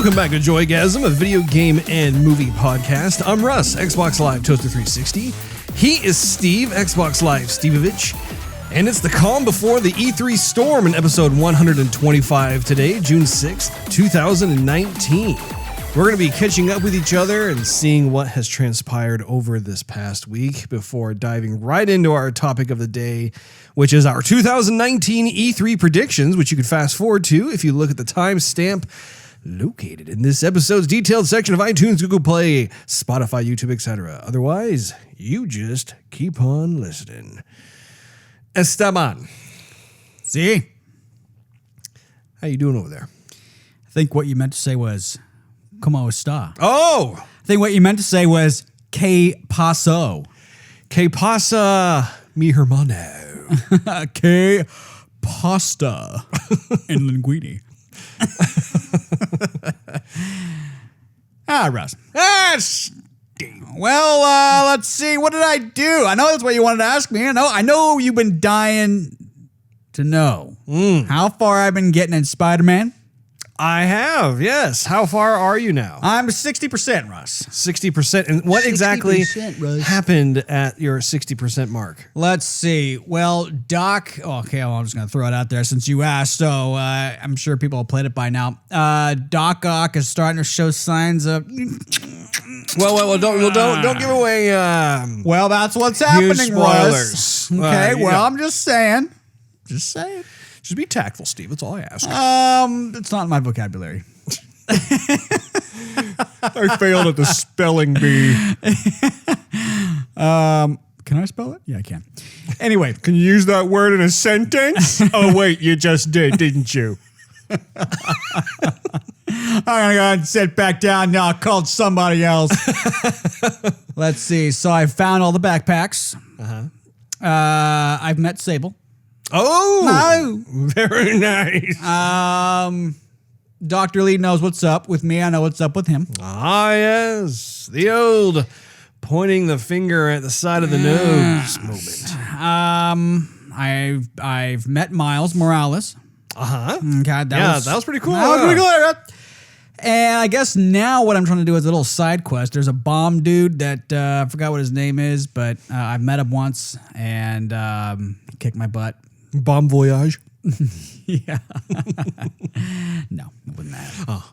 Welcome back to Joygasm, a video game and movie podcast. I'm Russ, Xbox Live Toaster 360. He is Steve, Xbox Live Stevavitch. And it's the calm before the E3 storm in episode 125 today, June 6th, 2019. We're going to be catching up with each other and seeing what has transpired over this past week before diving right into our topic of the day, which is our 2019 E3 predictions, which you can fast forward to if you look at the timestamp located in this episode's detailed section of iTunes, Google Play, Spotify, YouTube, etc. Otherwise, you just keep on listening. Esteban. See? How you doing over there? I think what you meant to say was, como esta? Oh! I think what you meant to say was, que paso? Que pasa, mi hermano? Que pasta and linguine. Russ. Well, let's see. What did I do? I know that's what you wanted to ask me. I know you've been dying to know how far I've been getting in Spider-Man. I have, yes. How far are you now? I'm 60%, Russ. 60%. And what exactly 60%, Russ. happened at your 60% mark? Let's see. Well, Doc... Okay, well, I'm just going to throw it out there since you asked, so I'm sure people have played it by now. Doc Ock is starting to show signs of... Well, don't give away... well, that's what's happening, spoilers. Russ. Okay, I'm just saying. Just saying. Just be tactful, Steve. That's all I ask. It's not in my vocabulary. I failed at the spelling bee. Can I spell it? Yeah, I can. Anyway. Can you use that word in a sentence? Oh, wait, you just did, didn't you? I'm going to go ahead and sit back down now. I called somebody else. Let's see. So I found all the backpacks. I've met Sable. Oh, no. Very nice. Dr. Lee knows what's up with me. I know what's up with him. Ah, yes. The old pointing the finger at the side of the nose moment. I've met Miles Morales. God, that was pretty cool. That was pretty cool. And I guess now what I'm trying to do is a little side quest. There's a bomb dude that I forgot what his name is, but I've met him once and kicked my butt. Bomb voyage. Yeah. No, it wasn't that. Oh.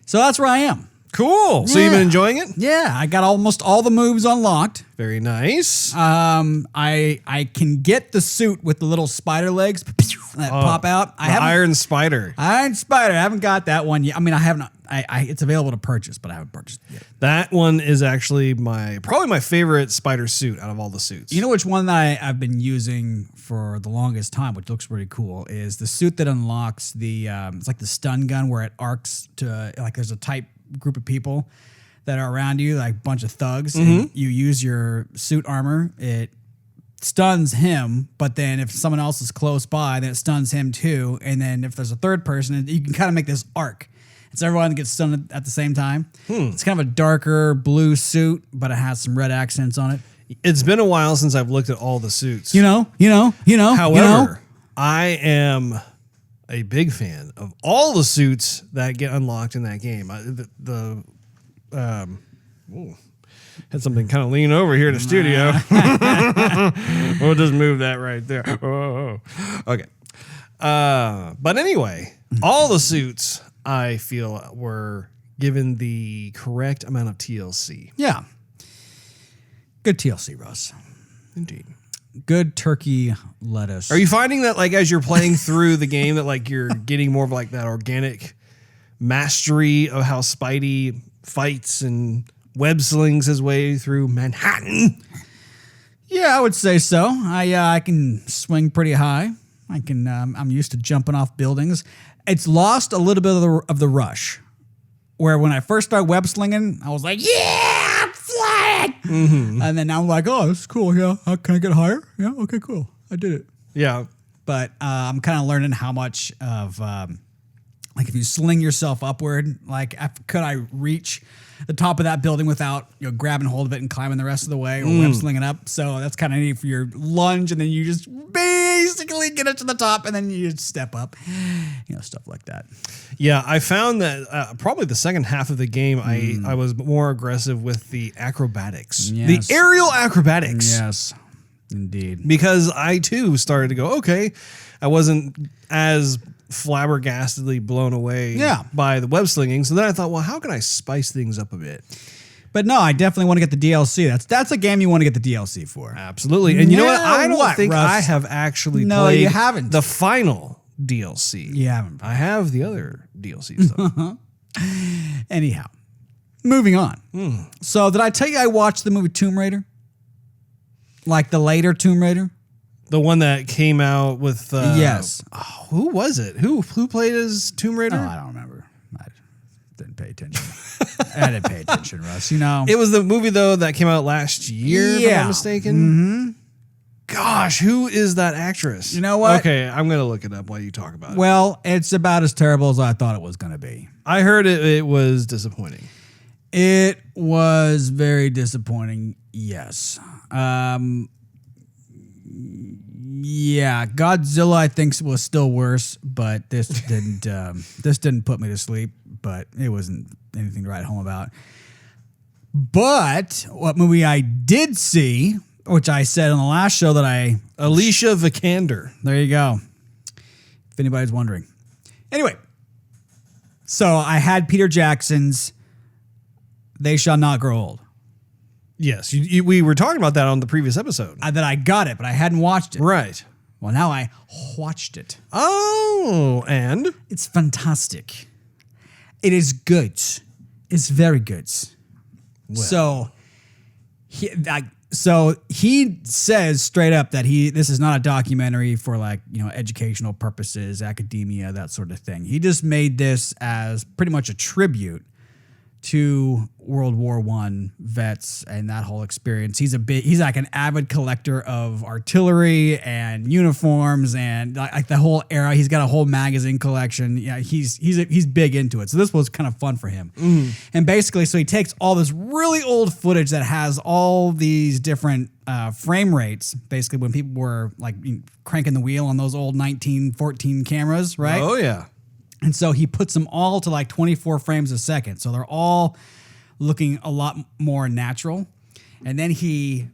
So that's where I am. Cool. So you've been enjoying it? Yeah, I got almost all the moves unlocked. Very nice. I can get the suit with the little spider legs that pop out. Iron Spider. Iron Spider. I haven't got that one yet. I mean, I haven't. It's available to purchase, but I haven't purchased it yet. That one is actually probably my favorite spider suit out of all the suits. You know which one that I've been using for the longest time, which looks pretty cool, is the suit that unlocks the it's like the stun gun where it arcs to like there's a type group of people that are around you, like a bunch of thugs, and you use your suit armor, it stuns him, but then if someone else is close by, then it stuns him too, and then if there's a third person, you can kind of make this arc. It's everyone gets stunned at the same time. It's kind of a darker blue suit, but it has some red accents on it. It's been a while since I've looked at all the suits. However, I am a big fan of all the suits that get unlocked in that game. Had something kind of lean over here in the studio. We'll just move that right there. Oh. Okay. But anyway, all the suits I feel were given the correct amount of TLC. Yeah. Good TLC, Russ. Indeed. Good turkey lettuce. Are you finding that like as you're playing through the game that like you're getting more of like that organic mastery of how Spidey fights and web slings his way through Manhattan? Yeah, I would say so. I can swing pretty high. I'm used to jumping off buildings. It's lost a little bit of the rush. Where when I first started web slinging, I was like, yeah, I'm flying. And then now I'm like, oh, this is cool. Yeah, can I get higher? Yeah, okay, cool. I did it. Yeah. But I'm kind of learning how much of Like if you sling yourself upward, like could I reach the top of that building without grabbing hold of it and climbing the rest of the way, or web slinging up? So that's kind of neat for your lunge, and then you just basically get it to the top, and then you just step up, stuff like that. Yeah, I found that probably the second half of the game, I was more aggressive with the acrobatics, the aerial acrobatics. Yes, indeed. Because I too started to go, okay, I wasn't as flabbergastedly blown away by the web slinging. So then I thought, well, how can I spice things up a bit? But no, I definitely want to get the DLC. That's a game you want to get the DLC for. Absolutely. And you know what? I don't think Russ? I have actually No, played you haven't. the final DLC. You haven't. I have the other DLCs though. Anyhow, moving on. So did I tell you I watched the movie Tomb Raider? Like the later Tomb Raider? The one that came out with yes. Oh, who was it? Who played as Tomb Raider? Oh, I don't remember. I didn't pay attention. I didn't pay attention, Russ. It was the movie though that came out last year, if I'm not mistaken. Mm-hmm. Gosh, who is that actress? You know what? Okay, I'm gonna look it up while you talk about it. Well, it's about as terrible as I thought it was gonna be. I heard it was disappointing. It was very disappointing. Yes. Yeah, Godzilla I think was still worse, but this didn't put me to sleep, but it wasn't anything to write home about. But what movie I did see, which I said on the last show that Alicia Vikander. There you go. If anybody's wondering. Anyway, so I had Peter Jackson's They Shall Not Grow Old. Yes, we were talking about that on the previous episode. That I got it, but I hadn't watched it. Right. Well, now I watched it. Oh, and? It's fantastic. It is good. It's very good. Well. So he says straight up that this is not a documentary for educational purposes, academia, that sort of thing. He just made this as pretty much a tribute to World War I vets and that whole experience. He's like an avid collector of artillery and uniforms and like the whole era. He's got a whole magazine collection. Yeah, he's big into it. So this was kind of fun for him. And basically, so he takes all this really old footage that has all these different frame rates, basically when people were cranking the wheel on those old 1914 cameras, right? Oh yeah. And so he puts them all to 24 frames a second. So they're all looking a lot more natural. And then he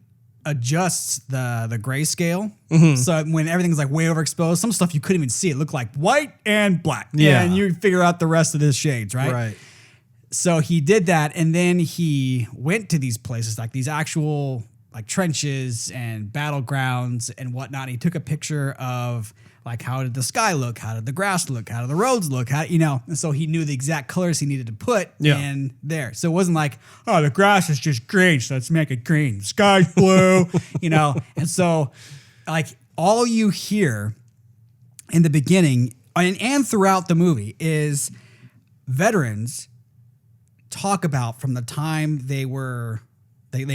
adjusts the grayscale. So when everything's way overexposed, some stuff you couldn't even see. It looked like white and black. Yeah. And you figure out the rest of the shades, right? Right. So he did that. And then he went to these places, these actual trenches and battlegrounds and whatnot. He took a picture of how did the sky look? How did the grass look? How did the roads look? And so he knew the exact colors he needed to put in there. So it wasn't the grass is just green, so let's make it green. The sky's blue, And so all you hear in the beginning and throughout the movie is veterans talk about from the time they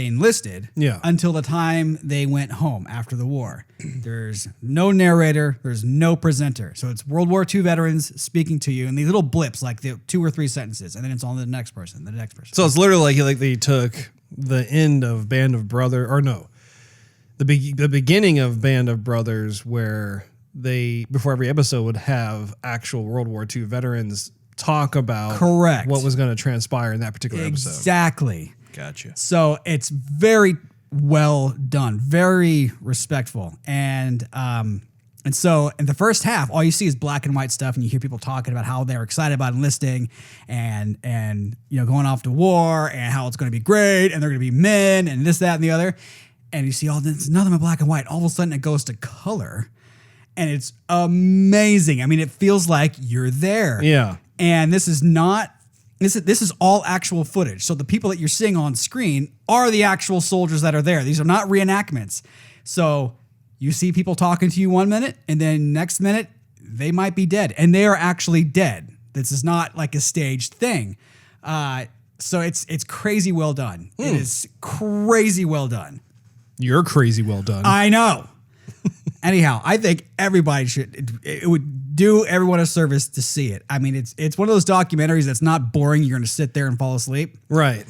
enlisted until the time they went home after the war. There's no narrator. There's no presenter. So it's World War II veterans speaking to you in these little blips, the 2 or 3 sentences, and then it's on to the next person, the next person. So it's literally like they took the end of Band of Brothers, or no, the beginning of Band of Brothers, where they, before every episode, would have actual World War II veterans talk about what was going to transpire in that particular episode. Exactly. Gotcha. So it's very well done, very respectful. And so in the first half, all you see is black and white stuff, and you hear people talking about how they're excited about enlisting and going off to war and how it's going to be great and they're going to be men and this, that, and the other. And you see all this, nothing but black and white. All of a sudden it goes to color and it's amazing. I mean, it feels like you're there. Yeah. And this is all actual footage. So the people that you're seeing on screen are the actual soldiers that are there. These are not reenactments. So you see people talking to you 1 minute, and then next minute, they might be dead. And they are actually dead. This is not a staged thing. So it's crazy well done. It is crazy well done. You're crazy well done. I know. Anyhow, I think everybody should. It would do everyone a service to see it. I mean, it's one of those documentaries that's not boring. You're going to sit there and fall asleep. Right.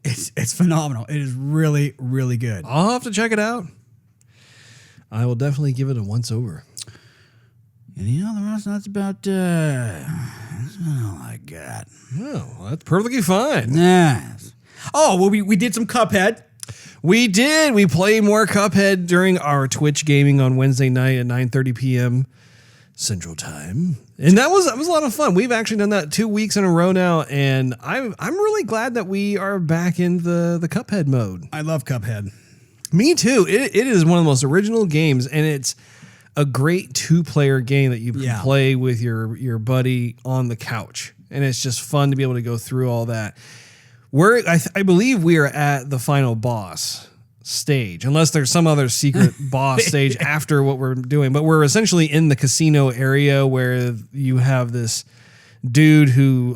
It's phenomenal. It is really, really good. I'll have to check it out. I will definitely give it a once over. And the rest, that's about that's all I got. Oh, well, that's perfectly fine. Nice. Oh, well, we did some Cuphead. We did. We played more Cuphead during our Twitch gaming on Wednesday night at 9:30 p.m. Central Time, and that was a lot of fun. We've actually done that 2 weeks in a row now, and I'm really glad that we are back in the Cuphead mode. I love Cuphead. Me too. It is one of the most original games, and it's a great 2-player game that you can play with your buddy on the couch, and it's just fun to be able to go through all that. I believe we are at the final boss stage, unless there's some other secret boss stage after what we're doing. But we're essentially in the casino area where you have this dude who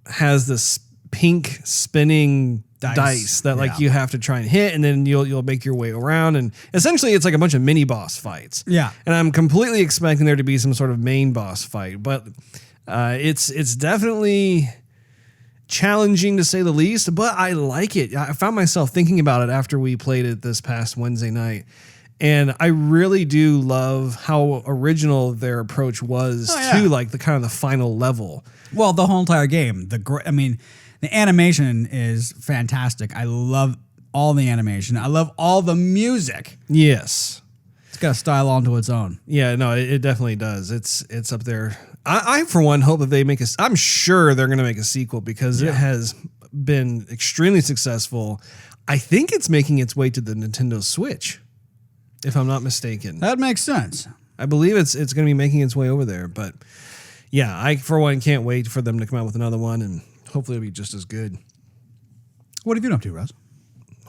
has this pink spinning dice that like you have to try and hit, and then you'll make your way around, and essentially it's like a bunch of mini boss fights. Yeah, and I'm completely expecting there to be some sort of main boss fight, but it's definitely challenging to say the least, but I like it. I found myself thinking about it after we played it this past Wednesday night, and I really do love how original their approach was to like the kind of the final level. Well, the whole entire game. The animation is fantastic. I love all the animation. I love all the music. Yes. It's got a style onto its own. Yeah, no, it definitely does. It's up there. I for one hope that they make I'm sure they're going to make a sequel because it has been extremely successful. I think it's making its way to the Nintendo Switch, if I'm not mistaken. That makes sense. I believe it's going to be making its way over there. But yeah, I for one can't wait for them to come out with another one, and hopefully it'll be just as good. What have you been up to, Russ?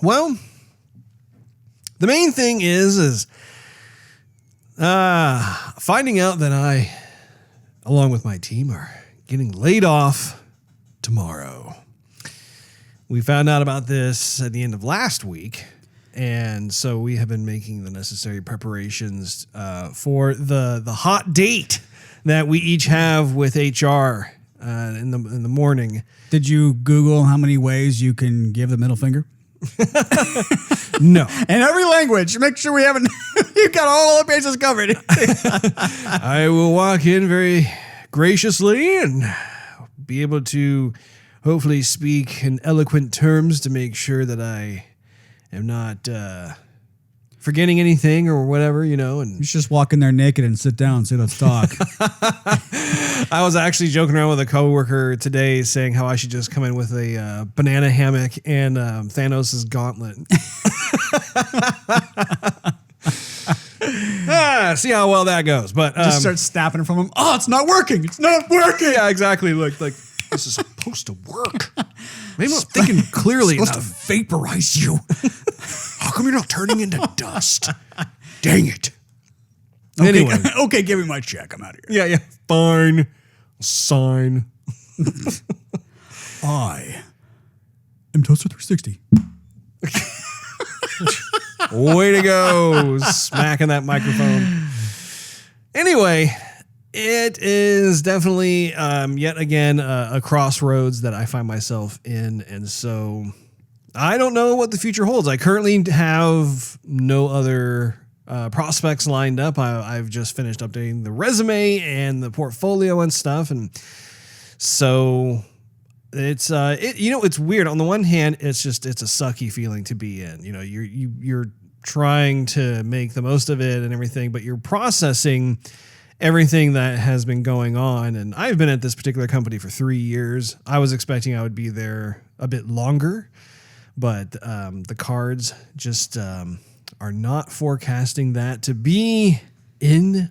Well, the main thing is finding out that I, along with my team, are getting laid off tomorrow. We found out about this at the end of last week, and so we have been making the necessary preparations for the hot date that we each have with HR in the morning. Did you Google how many ways you can give the middle finger? No. In every language. Make sure we haven't. You've got all the bases covered. I will walk in very graciously and be able to hopefully speak in eloquent terms to make sure that I am not forgetting anything or whatever, and you should just walk in there naked and sit down and say, let's talk. I was actually joking around with a coworker today saying how I should just come in with a banana hammock and Thanos' gauntlet. See how well that goes. But just start snapping from him. Oh, it's not working. It's not working. Yeah, exactly. Look, like this is supposed to work. Maybe I'm thinking clearly enough. Supposed to vaporize you. How come you're not turning into dust? Dang it. Okay, anyway. Okay, give me my check. I'm out of here. Yeah. Fine. Sign. I am Toaster 360. Way to go. Smacking that microphone. Anyway, it is definitely yet again a crossroads that I find myself in. And so I don't know what the future holds. I currently have no other prospects lined up. I've just finished updating the resume and the portfolio and stuff. And so it's it's weird. On the one hand, it's a sucky feeling to be in. You're trying to make the most of it and everything, but you're processing everything that has been going on. And I've been at this particular company for 3 years. I was expecting I would be there a bit longer, but the cards just are not forecasting that to be in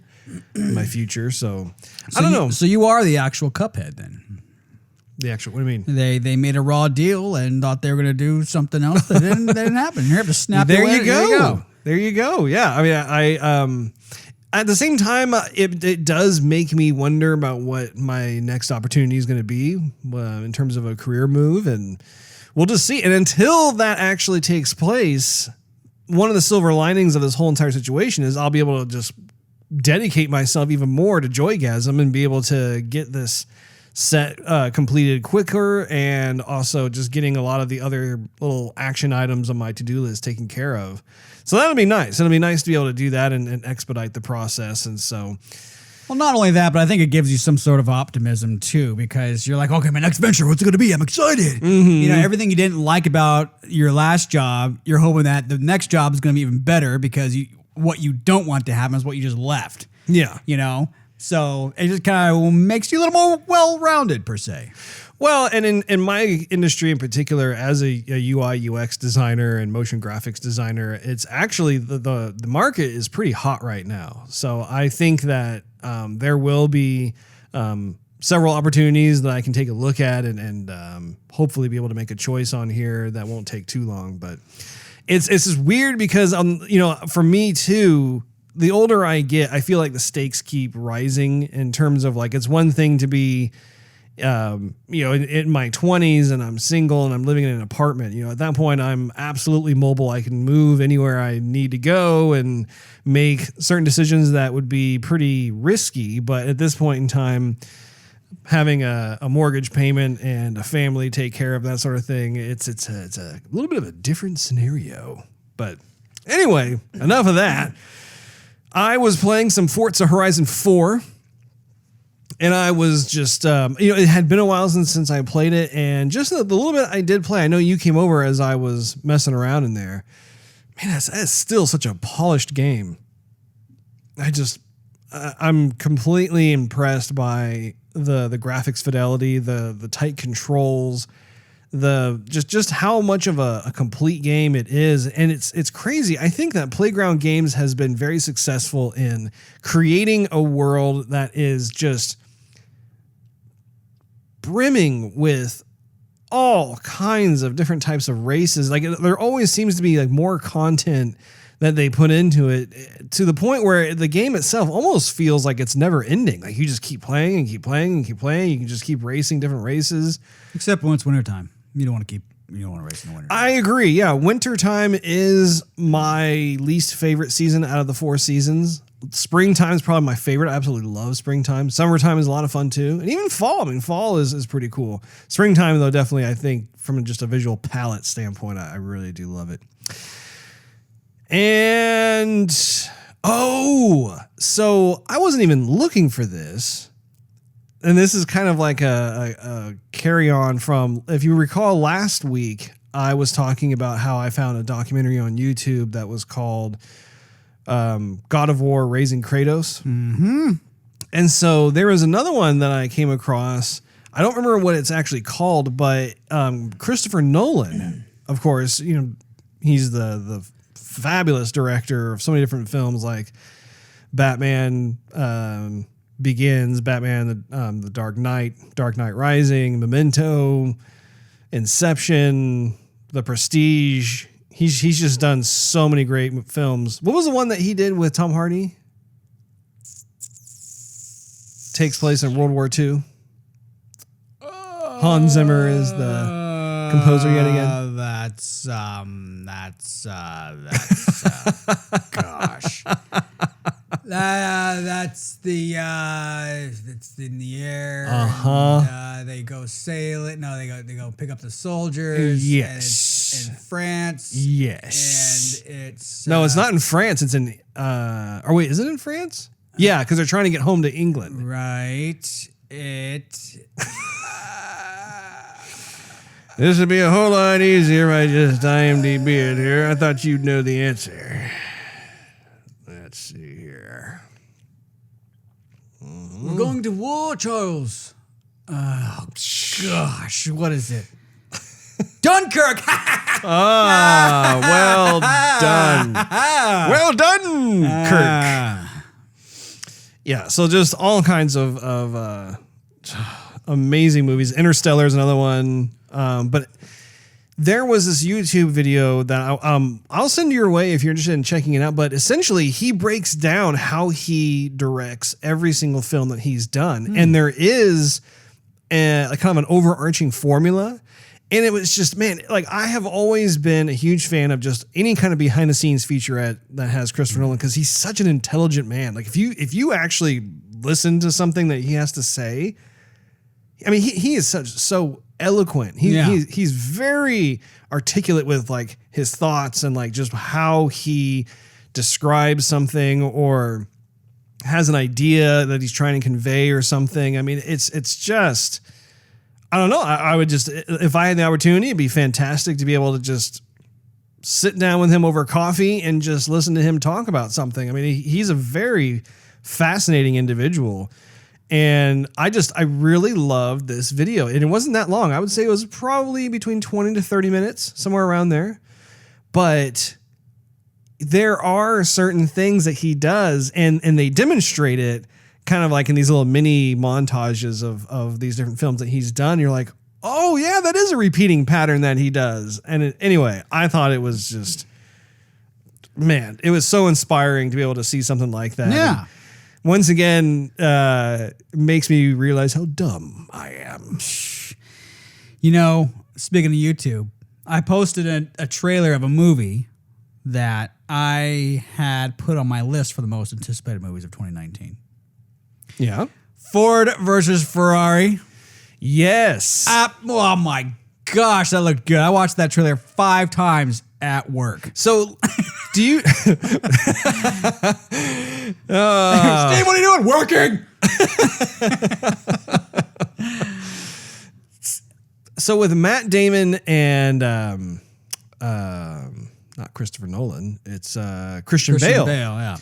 my future. So I don't know. So you are the actual Cuphead then? The actual, what do you mean? They made a raw deal and thought they were going to do something else that didn't happen. You have to snap. There you go. There you go. Yeah. I mean, I at the same time, it does make me wonder about what my next opportunity is going to be in terms of a career move, and we'll just see. And until that actually takes place, one of the silver linings of this whole entire situation is I'll be able to just dedicate myself even more to Joygasm and be able to get this set completed quicker, and also just getting a lot of the other little action items on my to-do list taken care of. So that'll be nice. It'll be nice to be able to do that and expedite the process. And so, well, not only that, but I think it gives you some sort of optimism too, because you're like, okay, my next venture, what's it going to be? I'm excited. You know, everything you didn't like about your last job, you're hoping that the next job is going to be even better, because what you don't want to happen is what you just left. Yeah. You know? So it just kind of makes you a little more well-rounded, per se. Well, and in my industry in particular, as a UI UX designer and motion graphics designer, it's actually the market is pretty hot right now. So I think that there will be several opportunities that I can take a look at and hopefully be able to make a choice on here that won't take too long. But it's just weird because for me too, the older I get, I feel like the stakes keep rising in terms of, like, it's one thing to be, in my 20s and I'm single and I'm living in an apartment. At that point, I'm absolutely mobile. I can move anywhere I need to go and make certain decisions that would be pretty risky. But at this point in time, having a mortgage payment and a family take care of, that sort of thing, it's a little bit of a different scenario. But anyway, enough of that. I was playing some Forza Horizon 4, and I was just, it had been a while since I played it, and just the little bit I did play, I know you came over as I was messing around in there. Man, that's still such a polished game. I'm completely impressed by the graphics fidelity, the tight controls, just how much of a complete game it is. And it's crazy. I think that Playground Games has been very successful in creating a world that is just brimming with all kinds of different types of races. Like, there always seems to be like more content that they put into it, to the point where the game itself almost feels like it's never ending. Like, you just keep playing and keep playing and keep playing. You can just keep racing different races. Except when it's wintertime. You don't want to race in the winter. I agree. Yeah. Wintertime is my least favorite season out of the 4 seasons. Springtime is probably my favorite. I absolutely love springtime. Summertime is a lot of fun too. And even fall. I mean, fall is pretty cool. Springtime, though, definitely, I think from just a visual palette standpoint, I really do love it. And, so I wasn't even looking for this. And this is kind of like a carry on from, if you recall last week, I was talking about how I found a documentary on YouTube that was called God of War Raising Kratos. Mm-hmm. And so there was another one that I came across. I don't remember what it's actually called, but Christopher Nolan, of course, he's the fabulous director of so many different films like Batman Begins, Batman, the Dark Knight Rising, Memento, Inception, The Prestige. He's just done so many great films. What was the one that he did with Tom Hardy? Takes place in World War II. Hans Zimmer is the composer yet again. That's gosh. That's it's in the air. And, they go sailing. No, they go pick up the soldiers. Yes. And it's in France. Yes. And it's no, it's not in France. It's in. Or wait, is it in France? Yeah, because they're trying to get home to England. Right. This would be a whole lot easier if I just IMDb it here. I thought you'd know the answer. Let's see here. We're going to war, Charles. Oh, gosh. What is it? Dunkirk. Well done. Well done, Kirk. Yeah, so just all kinds of amazing movies. Interstellar is another one. But there was this YouTube video that I'll send your way if you're interested in checking it out. But essentially, he breaks down how he directs every single film that he's done. And there is a kind of an overarching formula. And it was just, man, like I have always been a huge fan of just any kind of behind the scenes featurette that has Christopher Nolan, because he's such an intelligent man. Like if you actually listen to something that he has to say, I mean, he is so eloquent. He's very articulate with like his thoughts and like just how he describes something or has an idea that he's trying to convey or something. I mean, it's just, I don't know. I would just, if I had the opportunity, it'd be fantastic to be able to just sit down with him over coffee and just listen to him talk about something. I mean, he's a very fascinating individual. And I really loved this video. And it wasn't that long. I would say it was probably between 20 to 30 minutes, somewhere around there. But there are certain things that he does, and they demonstrate it kind of like in these little mini montages of these different films that he's done. You're like, oh yeah, that is a repeating pattern that he does. And anyway, I thought it was just, man, it was so inspiring to be able to see something like that. Yeah. And once again, makes me realize how dumb I am. You know, speaking of YouTube, I posted a trailer of a movie that I had put on my list for the most anticipated movies of 2019. Yeah. Ford versus Ferrari. Yes. Oh my gosh, that looked good. I watched that trailer 5 times at work. So, do you... Steve, what are you doing? Working. So with Matt Damon and not Christopher Nolan, it's Christian Bale. Yeah.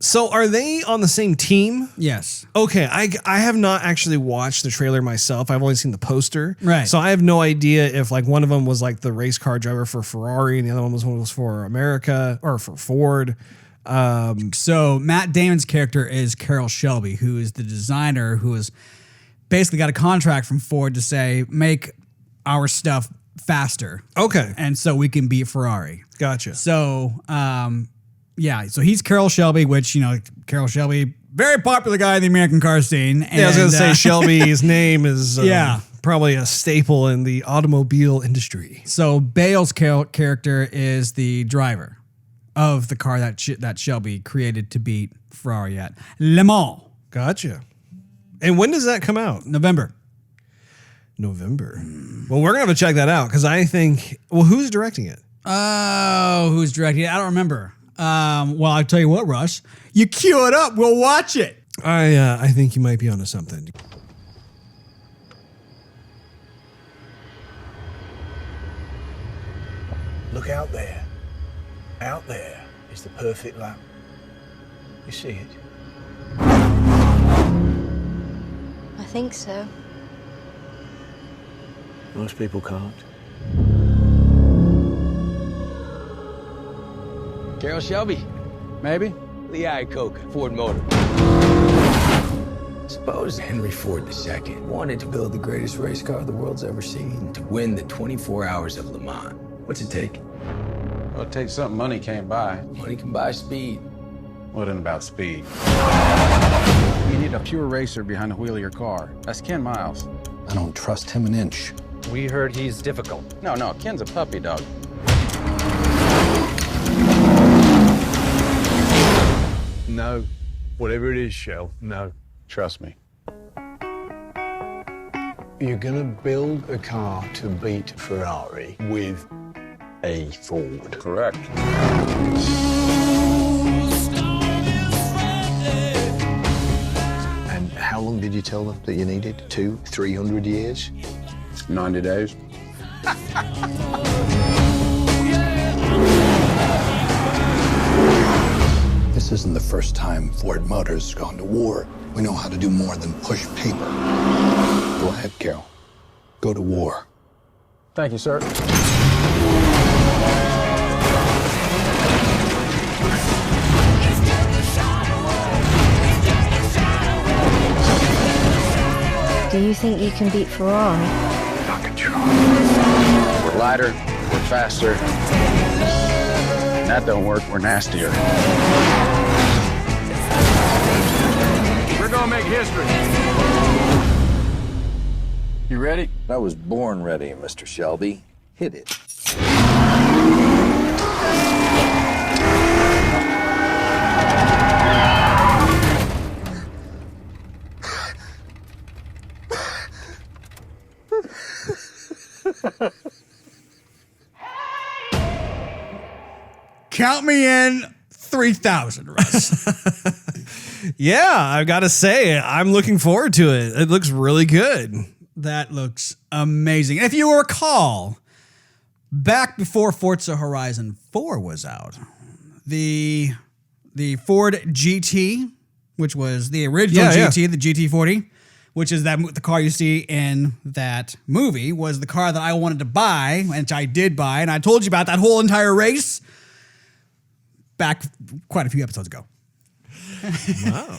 So are they on the same team? Yes. Okay, I have not actually watched the trailer myself. I've only seen the poster. Right. So I have no idea if like one of them was like the race car driver for Ferrari and the other one was for America or for Ford. So Matt Damon's character is Carroll Shelby, who is the designer who has basically got a contract from Ford to say, make our stuff faster. Okay. And so we can beat Ferrari. Gotcha. So, yeah, so he's Carroll Shelby, which, you know, Carroll Shelby, very popular guy in the American car scene. And, I was going to say Shelby's name is yeah, probably a staple in the automobile industry. So Bale's character is the driver of the car that Shelby created to beat Ferrari at Le Mans. Gotcha. And when does that come out? November. Well, we're going to have to check that out because I think, well, who's directing it? Oh, who's directing it? I don't remember. Well, I'll tell you what, Russ. You cue it up. We'll watch it. I think you might be onto something. Look out there. Out there is the perfect lap. You see it? I think so. Most people can't. Carroll Shelby, Maybe. Lee Iacocca, Ford Motor. Suppose Henry Ford II wanted to build the greatest race car the world's ever seen to win the 24 hours of Le Mans. What's it take? Well, it takes something money can't buy. Money can buy speed. What isn't about speed? You need a pure racer behind the wheel of your car. That's Ken Miles. I don't trust him an inch. We heard he's difficult. No, Ken's a puppy dog. No. Whatever it is, Shell, no. Trust me. You're gonna build a car to beat Ferrari with a Ford. Correct. And how long did you tell them that you needed? 200, 300 years? 90 days. This isn't the first time Ford Motors has gone to war. We know how to do more than push paper. Go ahead, Carroll. Go to war. Thank you, sir. Do you think you can beat Ferrari? I can try. We're lighter, we're faster. When that don't work, we're nastier. We're gonna make history. You ready? I was born ready, Mr. Shelby. Hit it. Count me in 3,000, Russ. Yeah, I've got to say, I'm looking forward to it. It looks really good. That looks amazing. If you recall, back before Forza Horizon 4 was out, the Ford GT, which was the original GT, the GT40, which is the car you see in that movie, was the car that I wanted to buy, which I did buy, and I told you about that whole entire race back quite a few episodes ago. Wow.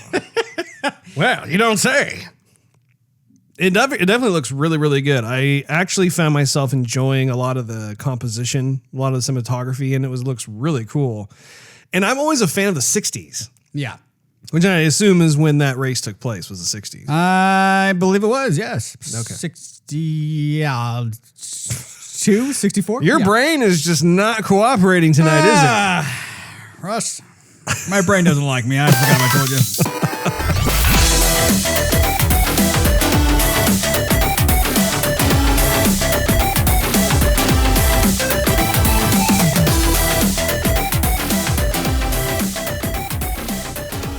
Well, you don't say. It definitely looks really, really good. I actually found myself enjoying a lot of the composition, a lot of the cinematography, and looks really cool. And I'm always a fan of the 60s. Yeah. Which I assume is when that race took place, was the 60s. I believe it was, yes. Okay. 64? Your brain is just not cooperating tonight, is it? Russ, my brain doesn't like me. I forgot I told you.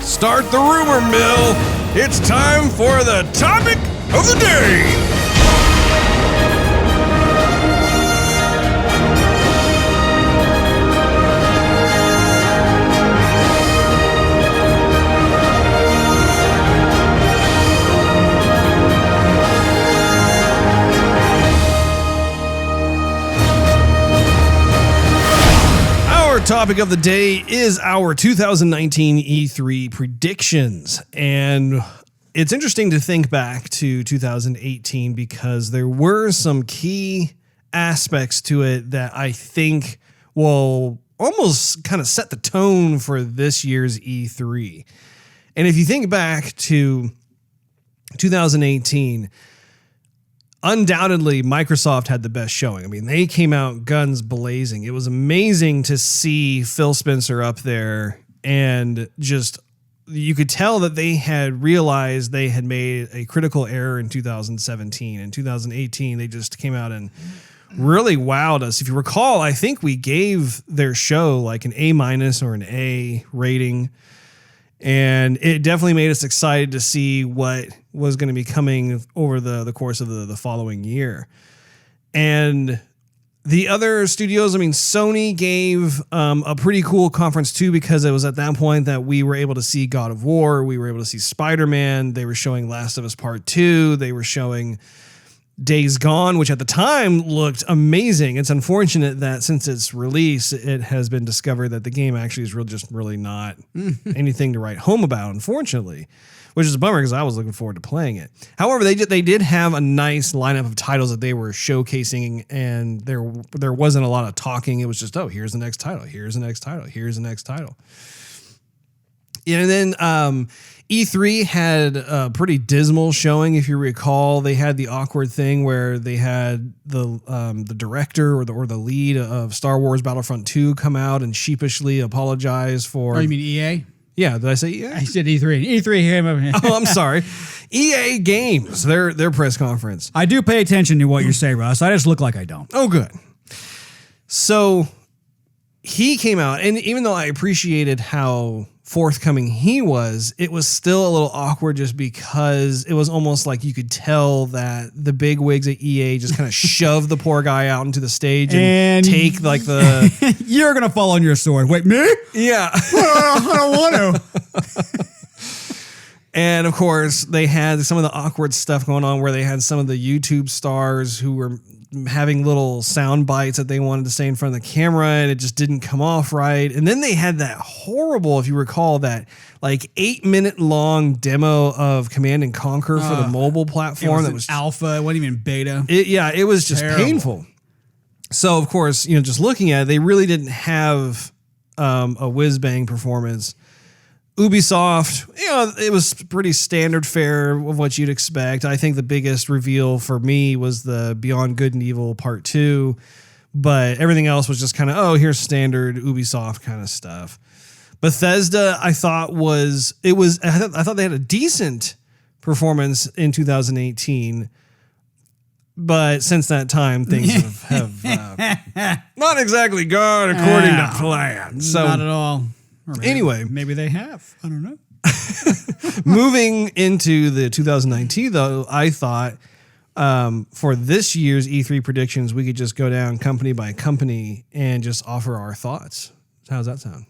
Start the rumor mill. It's time for the topic of the day. Our topic of the day is our 2019 E3 predictions. And it's interesting to think back to 2018 because there were some key aspects to it that I think will almost kind of set the tone for this year's E3. And if you think back to 2018, undoubtedly, Microsoft had the best showing. I mean, they came out guns blazing. It was amazing to see Phil Spencer up there, and just you could tell that they had realized they had made a critical error in 2017. In 2018, they just came out and really wowed us. If you recall, I think we gave their show like an A- or an A rating. And it definitely made us excited to see what was going to be coming over the course of the following year. And the other studios, I mean, Sony gave a pretty cool conference too, because it was at that point that we were able to see God of War. We were able to see Spider-Man. They were showing Last of Us Part 2. They were showing Days Gone, which at the time looked amazing. It's unfortunate that since its release, it has been discovered that the game actually is really not anything to write home about, unfortunately, which is a bummer because I was looking forward to playing it. However, they did have a nice lineup of titles that they were showcasing, and there wasn't a lot of talking. It was just, oh, here's the next title, here's the next title, here's the next title. And then E3 had a pretty dismal showing. If you recall, they had the awkward thing where they had the director or the lead of Star Wars Battlefront 2 come out and sheepishly apologize for. Oh, you mean EA? Yeah, did I say EA? I said E3. E3 came up. Oh, I'm sorry. EA Games, their press conference. I do pay attention to what you say, Russ. I just look like I don't. Oh, good. So he came out, and even though I appreciated how forthcoming he was, it was still a little awkward just because it was almost like you could tell that the big wigs at EA just kind of shoved the poor guy out into the stage and take like the... You're going to fall on your sword. Wait, me? Yeah. I don't want to. And of course, they had some of the awkward stuff going on where they had some of the YouTube stars who were having little sound bites that they wanted to say in front of the camera, and it just didn't come off right. And then they had that horrible, if you recall, that like 8-minute long demo of Command and Conquer for the mobile platform. That was alpha. It wasn't even beta. It was just terrible. Painful. So of course, just looking at it, they really didn't have a whiz bang performance Ubisoft, it was pretty standard fare of what you'd expect. I think the biggest reveal for me was the Beyond Good and Evil Part 2, but everything else was just kind of, here's standard Ubisoft kind of stuff. Bethesda, I thought I thought they had a decent performance in 2018, but since that time, things have not exactly gone according to plan. So not at all. Or anyway, maybe they have. I don't know. Moving into the 2019, though, I thought for this year's E3 predictions, we could just go down company by company and just offer our thoughts. How's that sound?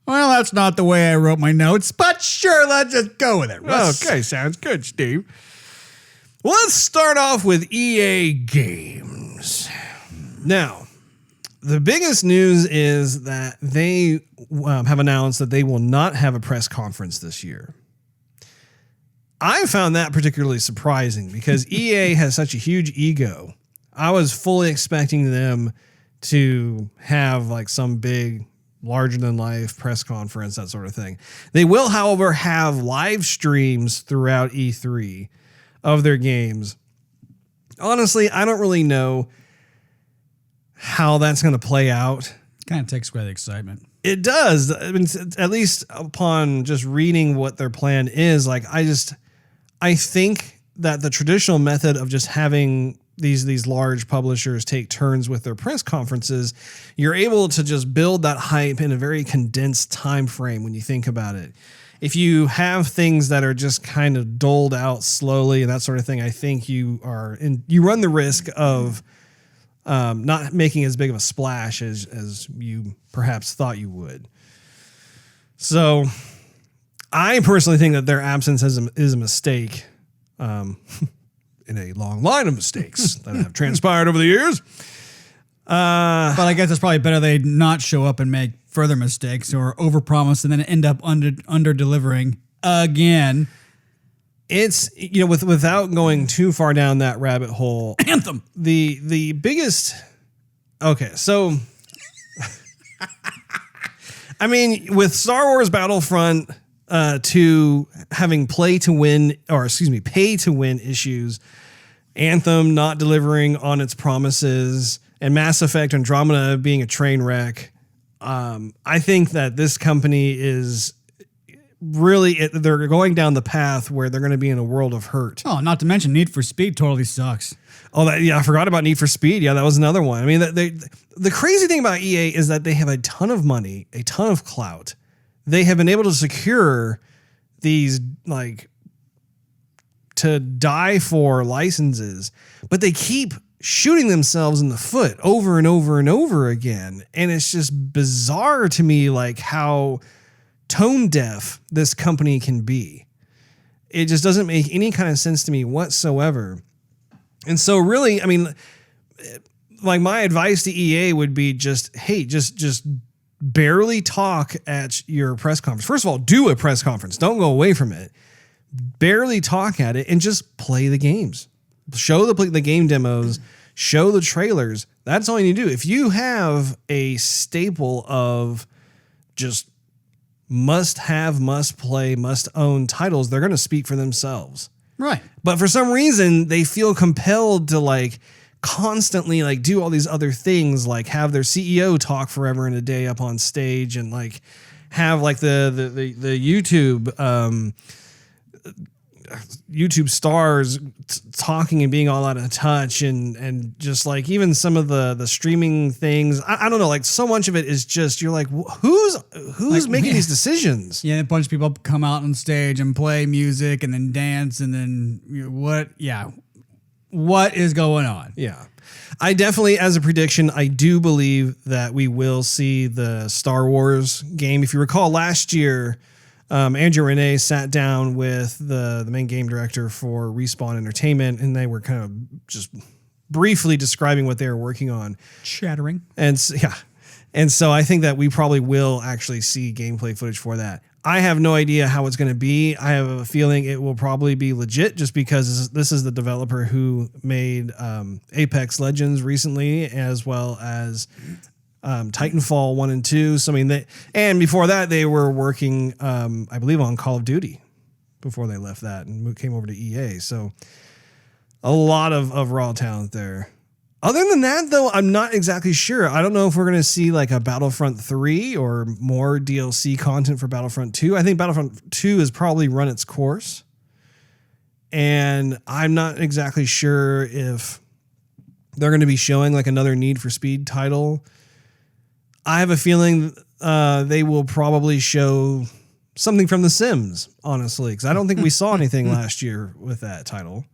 Well, that's not the way I wrote my notes, but sure, let's just go with it. Russ. Okay, sounds good, Steve. Well, let's start off with EA Games. Now, the biggest news is that they have announced that they will not have a press conference this year. I found that particularly surprising because EA has such a huge ego. I was fully expecting them to have like some big, larger than life press conference, that sort of thing. They will, however, have live streams throughout E3 of their games. Honestly, I don't really know how that's going to play out. Kind of takes away the excitement. It does. I mean, at least upon just reading what their plan is, like I think that the traditional method of just having these large publishers take turns with their press conferences, you're able to just build that hype in a very condensed time frame when you think about it. If you have things that are just kind of doled out slowly and that sort of thing, I think you run the risk of not making as big of a splash as you perhaps thought you would. So I personally think that their absence is a mistake in a long line of mistakes that have transpired over the years. But I guess it's probably better they not show up and make further mistakes or overpromise and then end up under delivering again. It's, without going too far down that rabbit hole. Anthem. The biggest. Okay, so I mean, with Star Wars Battlefront 2 having pay to win issues, Anthem not delivering on its promises, and Mass Effect Andromeda being a train wreck, I think that this company is really, they're going down the path where they're going to be in a world of hurt. Oh, not to mention Need for Speed totally sucks. Oh, I forgot about Need for Speed. Yeah, that was another one. I mean, the crazy thing about EA is that they have a ton of money, a ton of clout. They have been able to secure these, to die for licenses, but they keep shooting themselves in the foot over and over and over again. And it's just bizarre to me, how tone deaf this company can be. It just doesn't make any kind of sense to me whatsoever. And so really, I mean, my advice to EA would be just barely talk at your press conference. First of all, do a press conference. Don't go away from it. Barely talk at it and just play the games. Show the game demos, show the trailers. That's all you need to do. If you have a staple of just must have, must play, must own titles, they're going to speak for themselves. Right. But for some reason, they feel compelled to constantly do all these other things, have their CEO talk forever and a day up on stage and have the YouTube stars talking and being all out of touch and just even some of the streaming things. I don't know, so much of it is just, you're who's making these decisions? Yeah, a bunch of people come out on stage and play music and then dance and then what is going on? Yeah. I definitely, as a prediction, I do believe that we will see the Star Wars game. If you recall last year, Andrew Renee sat down with the main game director for Respawn Entertainment, and they were kind of just briefly describing what they were working on. Chattering. And so I think that we probably will actually see gameplay footage for that. I have no idea how it's going to be. I have a feeling it will probably be legit just because this is the developer who made Apex Legends recently, as well as Titanfall 1 and 2. So, I mean, and before that, they were working, I believe, on Call of Duty before they left that and came over to EA. So a lot of raw talent there. Other than that, though, I'm not exactly sure. I don't know if we're going to see like a Battlefront 3 or more DLC content for Battlefront 2. I think Battlefront 2 has probably run its course. And I'm not exactly sure if they're going to be showing like another Need for Speed title. I have a feeling they will probably show something from The Sims, honestly, because I don't think we saw anything last year with that title.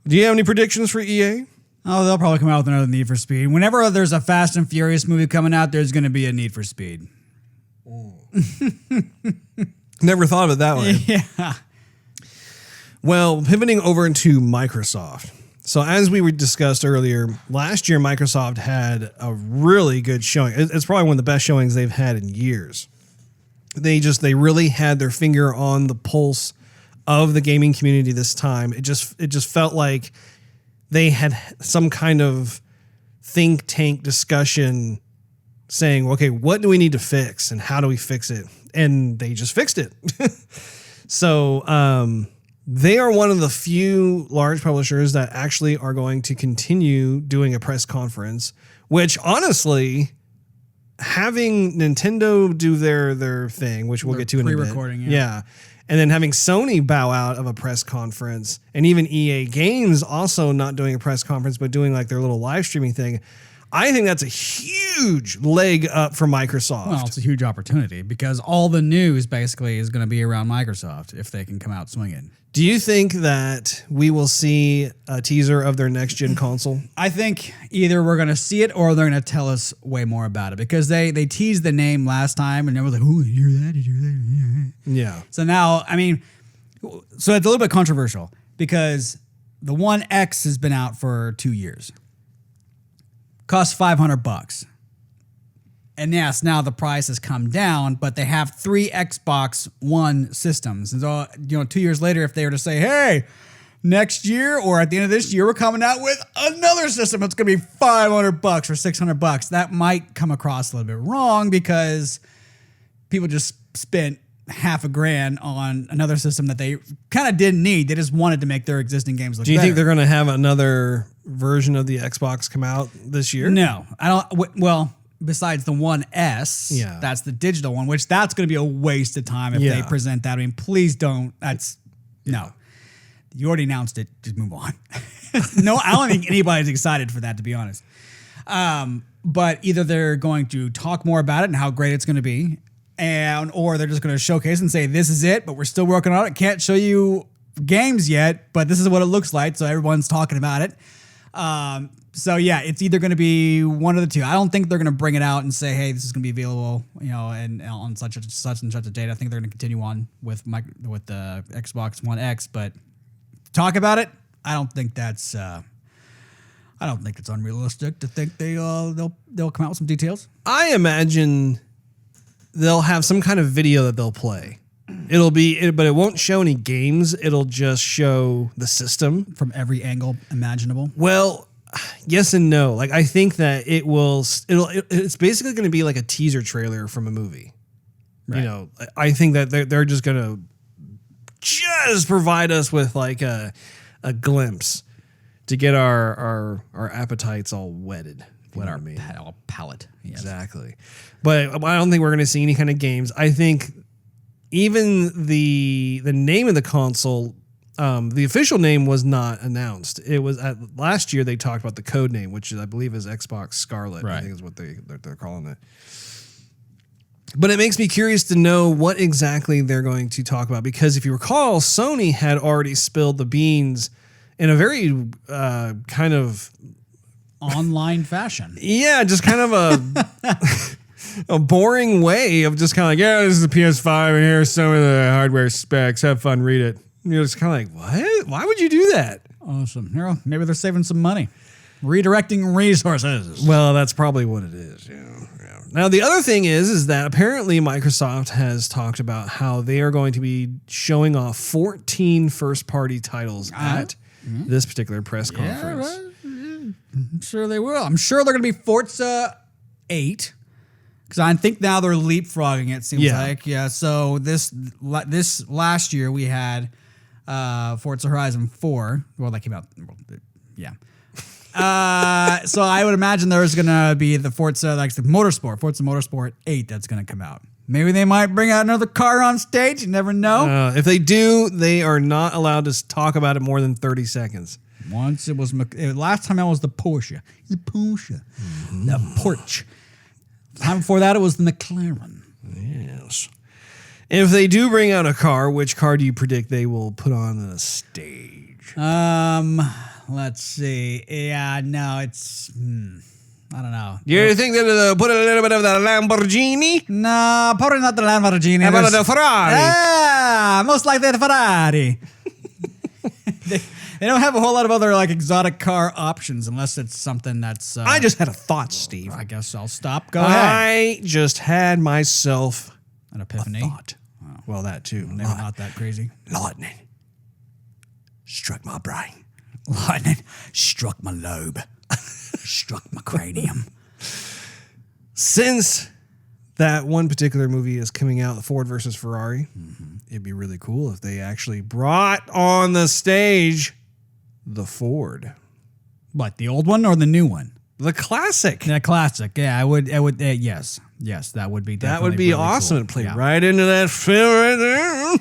Do you have any predictions for EA? Oh, they'll probably come out with another Need for Speed. Whenever there's a Fast and Furious movie coming out, there's going to be a Need for Speed. Never thought of it that way. Yeah. Well, pivoting over into Microsoft. So as we discussed earlier, last year Microsoft had a really good showing. It's probably one of the best showings they've had in years. They really had their finger on the pulse of the gaming community this time. It just felt like they had some kind of think tank discussion saying, okay, what do we need to fix and how do we fix it? And they just fixed it. So they are one of the few large publishers that actually are going to continue doing a press conference, which honestly, having Nintendo do their thing, which we'll get to in a bit. Pre-recording, yeah. And then having Sony bow out of a press conference, and even EA Games also not doing a press conference, but doing like their little live streaming thing. I think that's a huge leg up for Microsoft. Well, it's a huge opportunity because all the news basically is going to be around Microsoft if they can come out swinging. Do you think that we will see a teaser of their next gen console? I think either we're going to see it or they're going to tell us way more about it because they teased the name last time and everyone's like, oh, did you hear that? Did you hear that? Yeah. So now, I mean, so it's a little bit controversial because the One X has been out for 2 years. Costs $500. And yes, now the price has come down, but they have 3 Xbox One systems. And so, 2 years later, if they were to say, hey, next year or at the end of this year, we're coming out with another system that's going to be $500 or $600, that might come across a little bit wrong because people just spent $500 on another system that they kind of didn't need. They just wanted to make their existing games look better. Do you think they're going to have another version of the Xbox come out this year? No, I don't. Well, besides the One S, yeah, that's the digital one, which that's going to be a waste of time if they present that. I mean, please don't. No. You already announced it. Just move on. No, I don't think anybody's excited for that, to be honest. But either they're going to talk more about it and how great it's going to be, or they're just going to showcase and say, this is it, but we're still working on it. Can't show you games yet, but this is what it looks like. So everyone's talking about it. So yeah, it's either going to be one of the two. I don't think they're going to bring it out and say, hey, this is going to be available, and on such and such a date. I think they're going to continue on with the Xbox One X, but talk about it. I don't think it's unrealistic to think they'll come out with some details. I imagine they'll have some kind of video that they'll play. But it won't show any games. It'll just show the system from every angle imaginable. Well, yes and no. Like I think that it's basically going to be like a teaser trailer from a movie. Right. I think that they're just going to just provide us with like a glimpse to get our appetites all whetted. Wet our palate. Yes. Exactly. But I don't think we're going to see any kind of games. I think even the name of the console, the official name was not announced. It was last year they talked about the code name, which I believe is Xbox Scarlet. Right. I think is what they're calling it. But it makes me curious to know what exactly they're going to talk about because if you recall, Sony had already spilled the beans in a very kind of online fashion. Yeah, just kind of a boring way of just kind of like, yeah, this is a PS5 and here's some of the hardware specs. Have fun, read it. It's kind of like, what? Why would you do that? Awesome. Maybe they're saving some money. Redirecting resources. Well, that's probably what it is. Yeah. Now, the other thing is that apparently Microsoft has talked about how they are going to be showing off 14 first-party titles at this particular press conference. Right. I'm sure they will. I'm sure they're going to be Forza 8. Because I think now they're leapfrogging it, seems Yeah. like. Yeah, so this last year we had Forza Horizon 4. Well, that came out. Well, yeah. So I would imagine there's going to be the Forza Motorsport 8 that's going to come out. Maybe they might bring out another car on stage. You never know. If they do, they are not allowed to talk about it more than 30 seconds. Once it was, last time it was the Porsche. The Porsche. The Porsche. Time before that, it was the McLaren. Yes. If they do bring out a car, which car do you predict they will put on the stage? Let's see. Yeah, no, it's, I don't know. You think that they'll put a little bit of the Lamborghini? No, probably not the Lamborghini. How about the Ferrari? Yeah, most likely the Ferrari. They don't have a whole lot of other like exotic car options unless it's something that's... I just had a thought, Steve. I guess I'll stop. Go ahead. I just had myself An epiphany. a thought. Well, that too. Maybe not that crazy. Lightning struck my brain. Lightning struck my lobe. Struck my cranium. Since that one particular movie is coming out, the Ford versus Ferrari, it'd be really cool if they actually brought on the stage the Ford. What, the old one or the new one? The classic. The classic. Yeah, I would. Yes, that would be. That would definitely be really awesome. cool. It played Yeah. right into that film right there.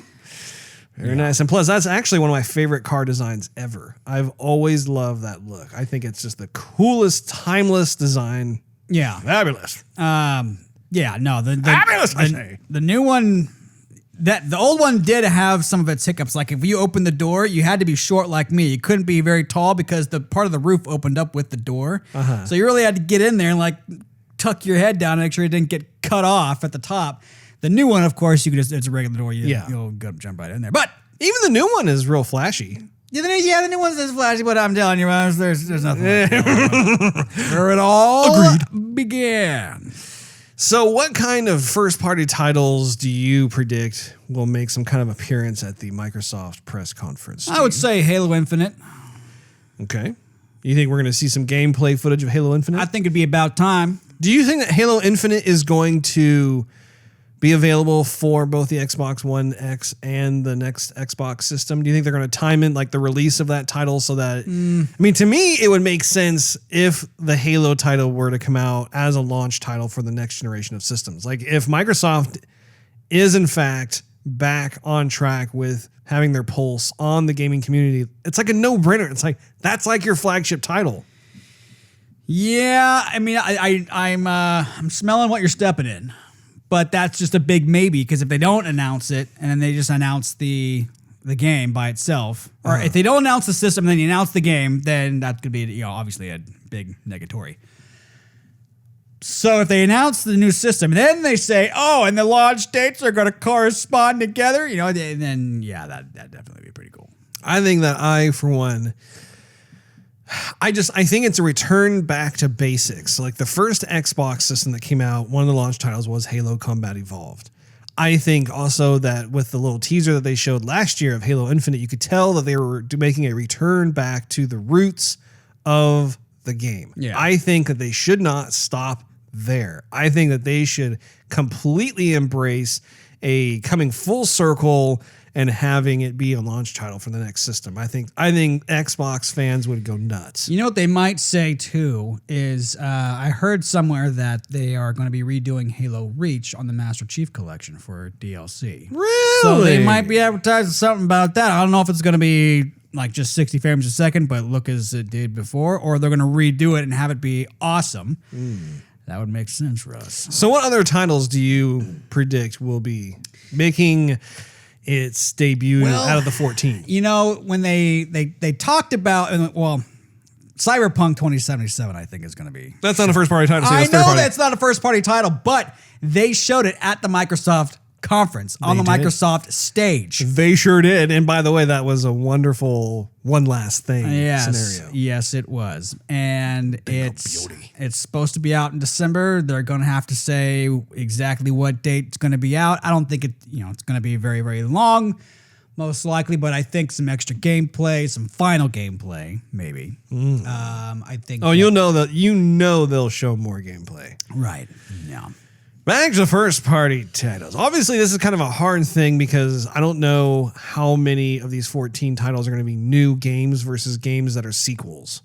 Very nice. And plus, that's actually one of my favorite car designs ever. I've always loved that look. I think it's just the coolest, timeless design. Yeah. Fabulous. Yeah. No. Fabulous, I say. The new one. The old one did have some of its hiccups. Like if you opened the door, you had to be short like me. You couldn't be very tall because the part of the roof opened up with the door. So you really had to get in there and like tuck your head down and make sure it didn't get cut off at the top. The new one, of course, you can just, it's a regular door. You'll go jump right in there. But Even the new one is real flashy. the new one's as flashy, but I'm telling you, there's nothing like that. Where it all began. So what kind of first-party titles do you predict will make some kind of appearance at the Microsoft press conference? I would say Halo Infinite. Okay. You think we're going to see some gameplay footage of Halo Infinite? I think it'd be about time. Do you think that Halo Infinite is going to be available for both the Xbox One X and the next Xbox system? Do you think they're going to time in like the release of that title so that, I mean, to me, it would make sense if the Halo title were to come out as a launch title for the next generation of systems. Like if Microsoft is in fact back on track with having their pulse on the gaming community, it's like a no-brainer. It's like, that's like your flagship title. Yeah, I mean, I'm smelling what you're stepping in, but that's just a big maybe because if they don't announce it and then they just announce the game by itself, or if they don't announce the system and then you announce the game, then that could be obviously a big negatory. So if they announce the new system, then they say, oh, and the launch dates are going to correspond together, then yeah, that'd definitely be pretty cool. I think that for one, I think it's a return back to basics. Like the first Xbox system that came out, one of the launch titles was Halo Combat Evolved. I think also that with the little teaser that they showed last year of Halo Infinite, you could tell that they were making a return back to the roots of the game. Yeah. I think that they should not stop there. I think that they should completely embrace a coming full circle and having it be a launch title for the next system. I think Xbox fans would go nuts. You know what they might say too is I heard somewhere that they are going to be redoing Halo Reach on the Master Chief Collection for DLC. Really? So they might be advertising something about that. I don't know if it's going to be like just 60 frames a second, but look as it did before, or they're going to redo it and have it be awesome. That would make sense, Russ. So what other titles do you predict will be making its debut out of the 14? You know, when they talked about, Cyberpunk 2077, I think is going to be. That's not a first party title. So I that's know third party. that's not a first party title, but they showed it at the Microsoft conference on the They did. Microsoft stage. They sure did. And by the way, that was a wonderful one last thing scenario. Yes, it was. And it's supposed to be out in December. They're going to have to say exactly what date it's going to be out. I don't think it's going to be very, very long, most likely, but I think some extra gameplay, some final gameplay, maybe. I think. Oh, they'll show more gameplay. Right. Yeah. Back to first party titles. Obviously, this is kind of a hard thing because I don't know how many of these 14 titles are going to be new games versus games that are sequels.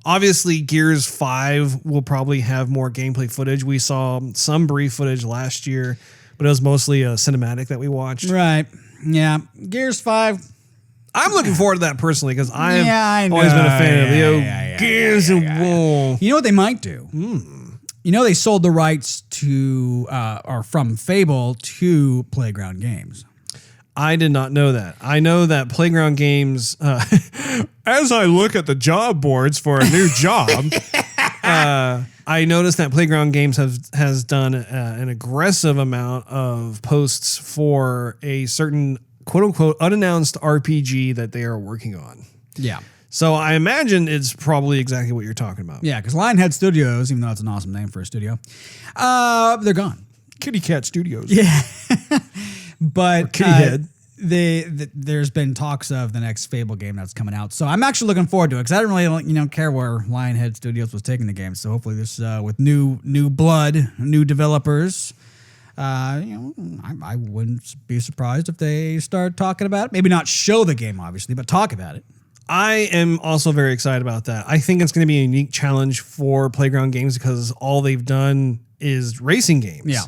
Obviously, Gears 5 will probably have more gameplay footage. We saw some brief footage last year, but it was mostly a cinematic that we watched. Right. Yeah. Gears 5. I'm looking forward to that personally because I've always been a fan of Gears of War. You know what they might do? You know they sold the rights to or from Fable to Playground Games. I did not know that. I know that Playground Games, as I look at the job boards for a new job, I noticed that Playground Games has done an aggressive amount of posts for a certain quote-unquote unannounced RPG that they are working on. Yeah. So I imagine it's probably exactly what you're talking about. Yeah, because Lionhead Studios, even though it's an awesome name for a studio, they're gone. Kitty Cat Studios. Yeah. But Kitty Head. There's been talks of the next Fable game that's coming out. So I'm actually looking forward to it because I didn't really care where Lionhead Studios was taking the game. So hopefully this with new blood, new developers, I wouldn't be surprised if they start talking about it. Maybe not show the game, obviously, but talk about it. I am also very excited about that. I think it's going to be a unique challenge for Playground Games because all they've done is racing games. Yeah.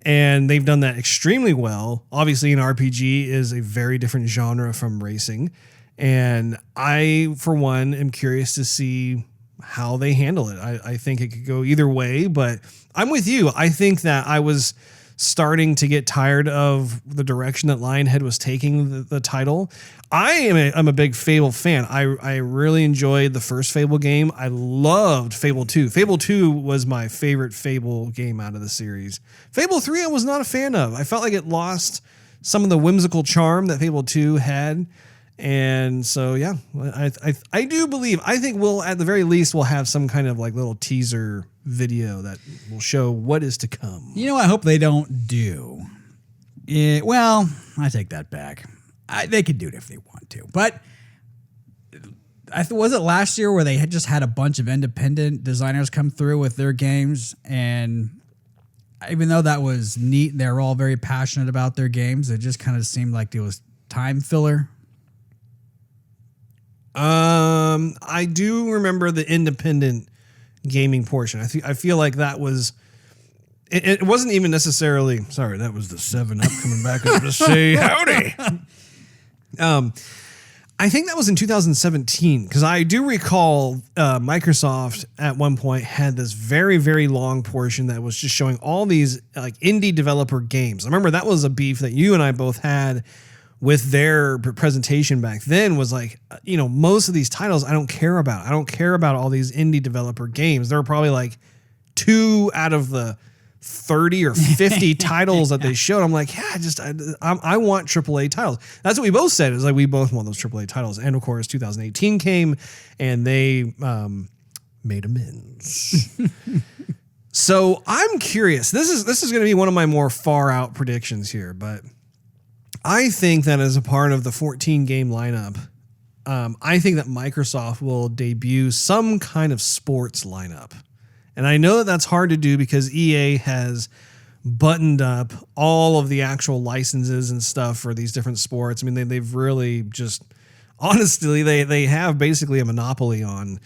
And they've done that extremely well. Obviously, an RPG is a very different genre from racing. And I, for one, am curious to see how they handle it. I think it could go either way, but I'm with you. I think that I was starting to get tired of the direction that Lionhead was taking the title. I'm a big Fable fan. I really enjoyed the first Fable game. I loved Fable 2. Fable 2 was my favorite Fable game out of the series. Fable 3 I was not a fan of. I felt like it lost some of the whimsical charm that Fable 2 had. And so, yeah, I do believe, I think we'll, at the very least, we'll have some kind of like little teaser video that will show what is to come. You know, I hope they don't do. Well, I take that back. They could do it if they want to. But was it last year where they had just had a bunch of independent designers come through with their games? And even though that was neat, they were all very passionate about their games. It just kind of seemed like it was time filler. I do remember the independent gaming portion. I feel like that was... It wasn't even necessarily... Sorry, that was the 7-Up coming back up to say howdy. I think that was in 2017 because I do recall Microsoft at one point had this very, very long portion that was just showing all these like indie developer games. I remember that was a beef that you and I both had with their presentation back then was like, most of these titles I don't care about. I don't care about all these indie developer games. There were probably like 2 out of the 30 or 50 titles that they showed. I'm like, I want AAA titles. That's what we both said. It was like, we both want those AAA titles. And of course, 2018 came and they made amends. So I'm curious. This is going to be one of my more far out predictions here, but I think that as a part of the 14 game lineup, I think that Microsoft will debut some kind of sports lineup. And I know that that's hard to do because EA has buttoned up all of the actual licenses and stuff for these different sports. I mean, they've really just, honestly, they have basically a monopoly on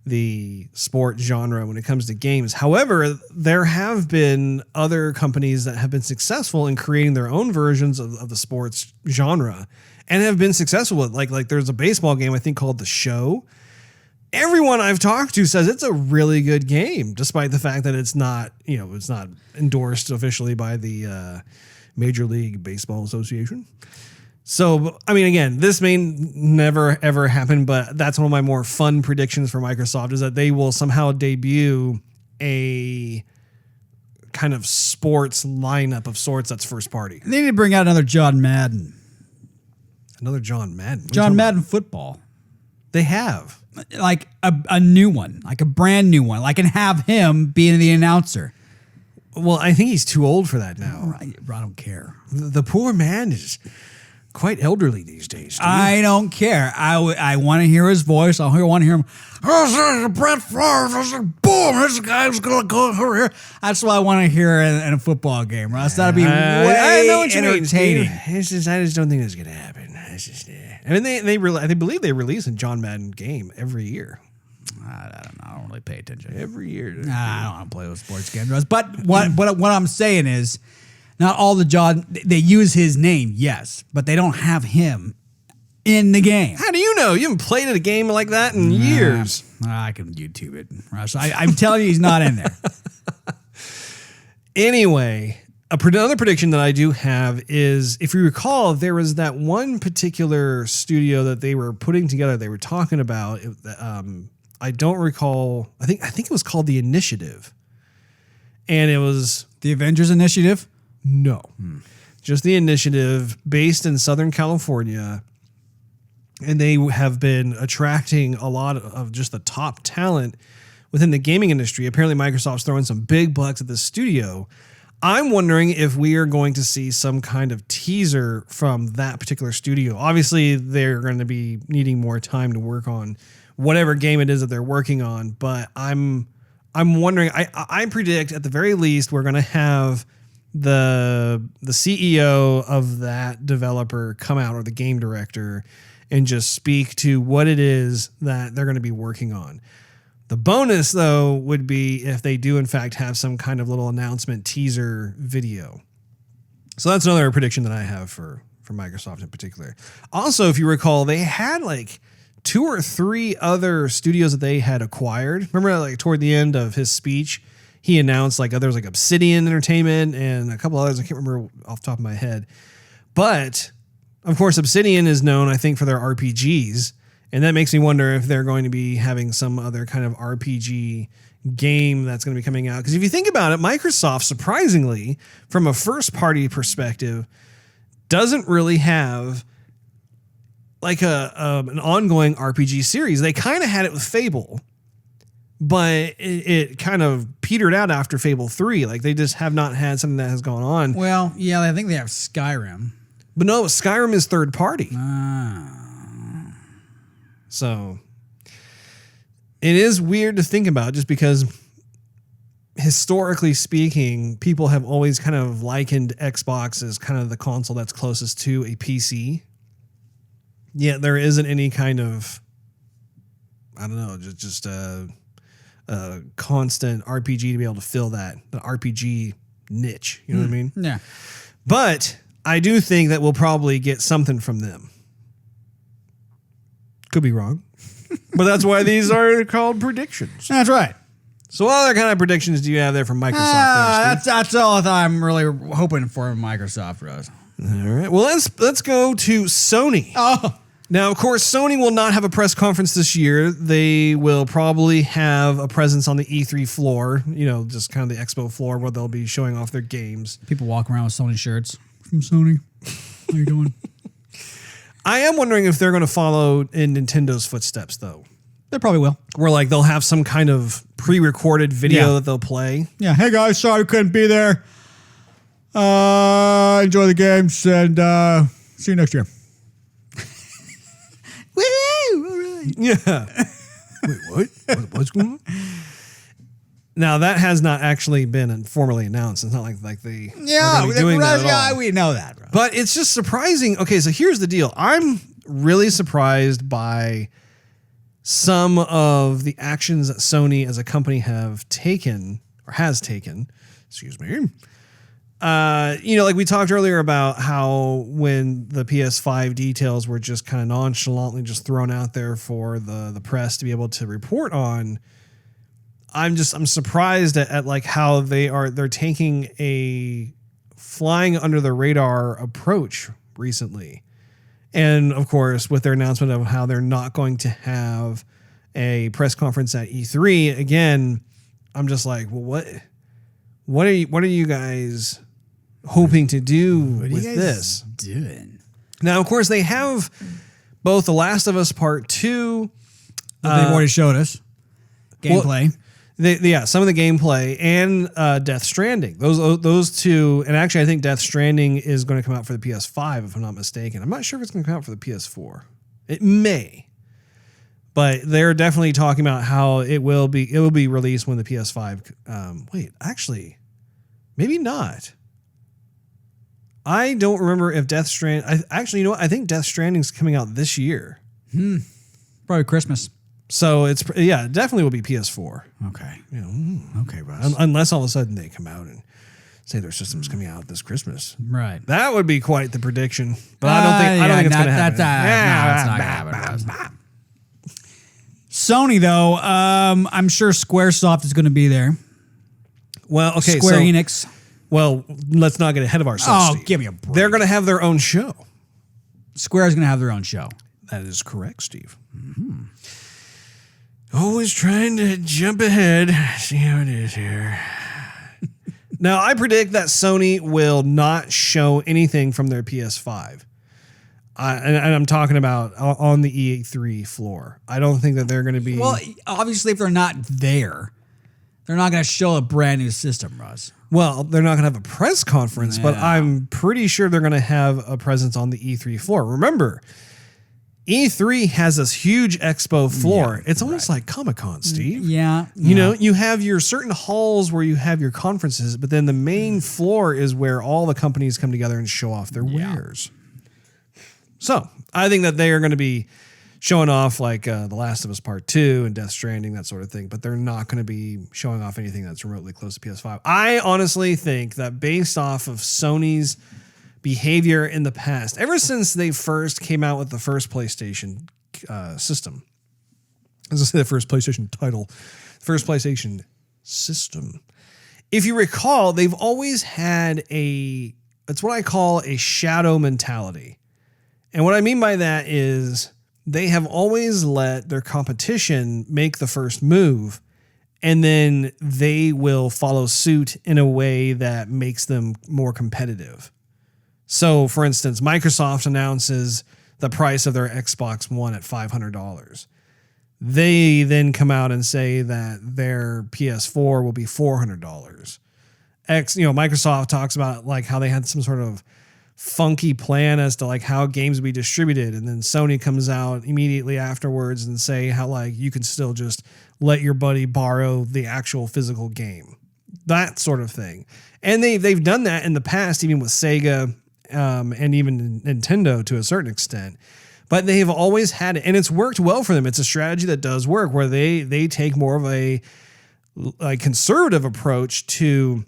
the sport genre when it comes to games. However, there have been other companies that have been successful in creating their own versions of the sports genre and have been successful with like there's a baseball game I think called The Show. Everyone I've talked to says it's a really good game, despite the fact that it's not endorsed officially by the Major League Baseball Association. So, I mean, again, this may never, ever happen, but that's one of my more fun predictions for Microsoft is that they will somehow debut a kind of sports lineup of sorts that's first party. They need to bring out another John Madden. Another John Madden? John Madden football. They have. Like a new one, like a brand new one, like and have him being the announcer. Well, I think he's too old for that now. I don't care. The poor man is quite elderly these days. Steve. I don't care. I want to hear his voice. I want to hear him. Oh, Brett Favre. Boom! This guy's gonna go over here. That's what I want to hear in a football game, Russ. That'd be way entertaining. I just don't think that's gonna happen. It's just, I mean, they believe they release a John Madden game every year. I don't know. I don't really pay attention. Every year. I don't want to play those sports games, Russ. But what I'm saying is, not all the John, they use his name, yes, but they don't have him in the game. How do you know? You haven't played a game like that in years. I can YouTube it, Russ. I'm telling you, he's not in there. Anyway, another prediction that I do have is, if you recall, there was that one particular studio that they were putting together. They were talking about. I don't recall. I think it was called The Initiative, and it was The Avengers Initiative. No, just The Initiative, based in Southern California. And they have been attracting a lot of just the top talent within the gaming industry. Apparently, Microsoft's throwing some big bucks at this studio. I'm wondering if we are going to see some kind of teaser from that particular studio. Obviously, they're going to be needing more time to work on whatever game it is that they're working on. But I'm wondering. I predict at the very least we're going to have the CEO of that developer come out, or the game director, and just speak to what it is that they're going to be working on. The bonus, though, would be if they do, in fact, have some kind of little announcement teaser video. So that's another prediction that I have for Microsoft in particular. Also, if you recall, they had like 2 or 3 other studios that they had acquired. Remember, like toward the end of his speech, he announced like there was like Obsidian Entertainment and a couple others. I can't remember off the top of my head. But, of course, Obsidian is known, I think, for their RPGs. And that makes me wonder if they're going to be having some other kind of RPG game that's going to be coming out. Because if you think about it, Microsoft, surprisingly, from a first-party perspective, doesn't really have like an ongoing RPG series. They kind of had it with Fable, but it kind of petered out after Fable 3. Like, they just have not had something that has gone on. Well, yeah, I think they have Skyrim. But no, Skyrim is third party. So it is weird to think about, just because historically speaking, people have always kind of likened Xbox as kind of the console that's closest to a PC. Yet there isn't any kind of, I don't know, just a constant RPG to be able to fill that, the RPG niche. You know what I mean? Yeah. But I do think that we'll probably get something from them. Could be wrong. But that's why these are called predictions. That's right. So what other kind of predictions do you have there from Microsoft? That's all I'm really hoping for Microsoft, Russ. All right. Well, let's go to Sony. Oh. Now, of course, Sony will not have a press conference this year. They will probably have a presence on the E3 floor, just kind of the expo floor where they'll be showing off their games. People walk around with Sony shirts. From Sony. How you doing? I am wondering if they're going to follow in Nintendo's footsteps, though. They probably will. Where like they'll have some kind of pre-recorded video that they'll play. Yeah. Hey guys, sorry we couldn't be there. Enjoy the games and see you next year. Woo! All right. Yeah. Wait, what? What's going on? Now that has not actually been formally announced. It's not like they are doing that at all. We know that, bro. But it's just surprising. Okay, so here's the deal. I'm really surprised by some of the actions that Sony as a company has taken. Excuse me. Like we talked earlier about how when the PS5 details were just kind of nonchalantly just thrown out there for the press to be able to report on. I'm surprised at like how they're taking a flying under the radar approach recently. And of course, with their announcement of how they're not going to have a press conference at E3 again, I'm just like, well, what are you guys hoping to do with this? Doing? Now, of course, they have both The Last of Us Part 2. They've already showed us gameplay. Some of the gameplay and Death Stranding. Those two, and actually I think Death Stranding is going to come out for the PS5 if I'm not mistaken. I'm not sure if it's going to come out for the PS4. It may. But they're definitely talking about how it will be released when the PS5 wait, actually maybe not. I don't remember if Death Stranding actually, you know what? I think Death Stranding's coming out this year. Probably Christmas. So it definitely will be PS4. Okay. You know, Okay, Russ. unless all of a sudden they come out and say their system's coming out this Christmas. Right. That would be quite the prediction. But I don't think it's going to happen. No, it's not going to happen. Sony, though, I'm sure Squaresoft is going to be there. Well, okay. Square Enix. Well, let's not get ahead of ourselves. Oh, Steve. give me a break. They're going to have their own show. Square's going to have their own show. That is correct, Steve. Mm-hmm. Always trying to jump ahead. See how it is here. Now, I predict that Sony will not show anything from their PS5. And I'm talking about on the E3 floor. I don't think that they're going to be... Well, obviously, if they're not there, they're not going to show a brand new system, Russ. Well, they're not going to have a press conference, but I'm pretty sure they're going to have a presence on the E3 floor. Remember, E3 has this huge expo floor. It's almost like Comic-Con, Steve. Yeah. You know, you have your certain halls where you have your conferences, but then the main floor is where all the companies come together and show off their wares. So I think that they are going to be showing off like The Last of Us Part 2 and Death Stranding, that sort of thing, but they're not going to be showing off anything that's remotely close to PS5. I honestly think that based off of Sony's behavior in the past, ever since they first came out with the first PlayStation system, as I say, the first PlayStation title, first PlayStation system, if you recall, they've always had it's what I call a shadow mentality. And what I mean by that is they have always let their competition make the first move, and then they will follow suit in a way that makes them more competitive. So, for instance, Microsoft announces the price of their Xbox One at $500. They then come out and say that their PS4 will be $400. Microsoft talks about like how they had some sort of funky plan as to like how games would be distributed, and then Sony comes out immediately afterwards and say how like you can still just let your buddy borrow the actual physical game, that sort of thing. And they've done that in the past, even with Sega and even Nintendo to a certain extent. But they have always had it, and it's worked well for them. It's a strategy that does work, where they take more of a conservative approach to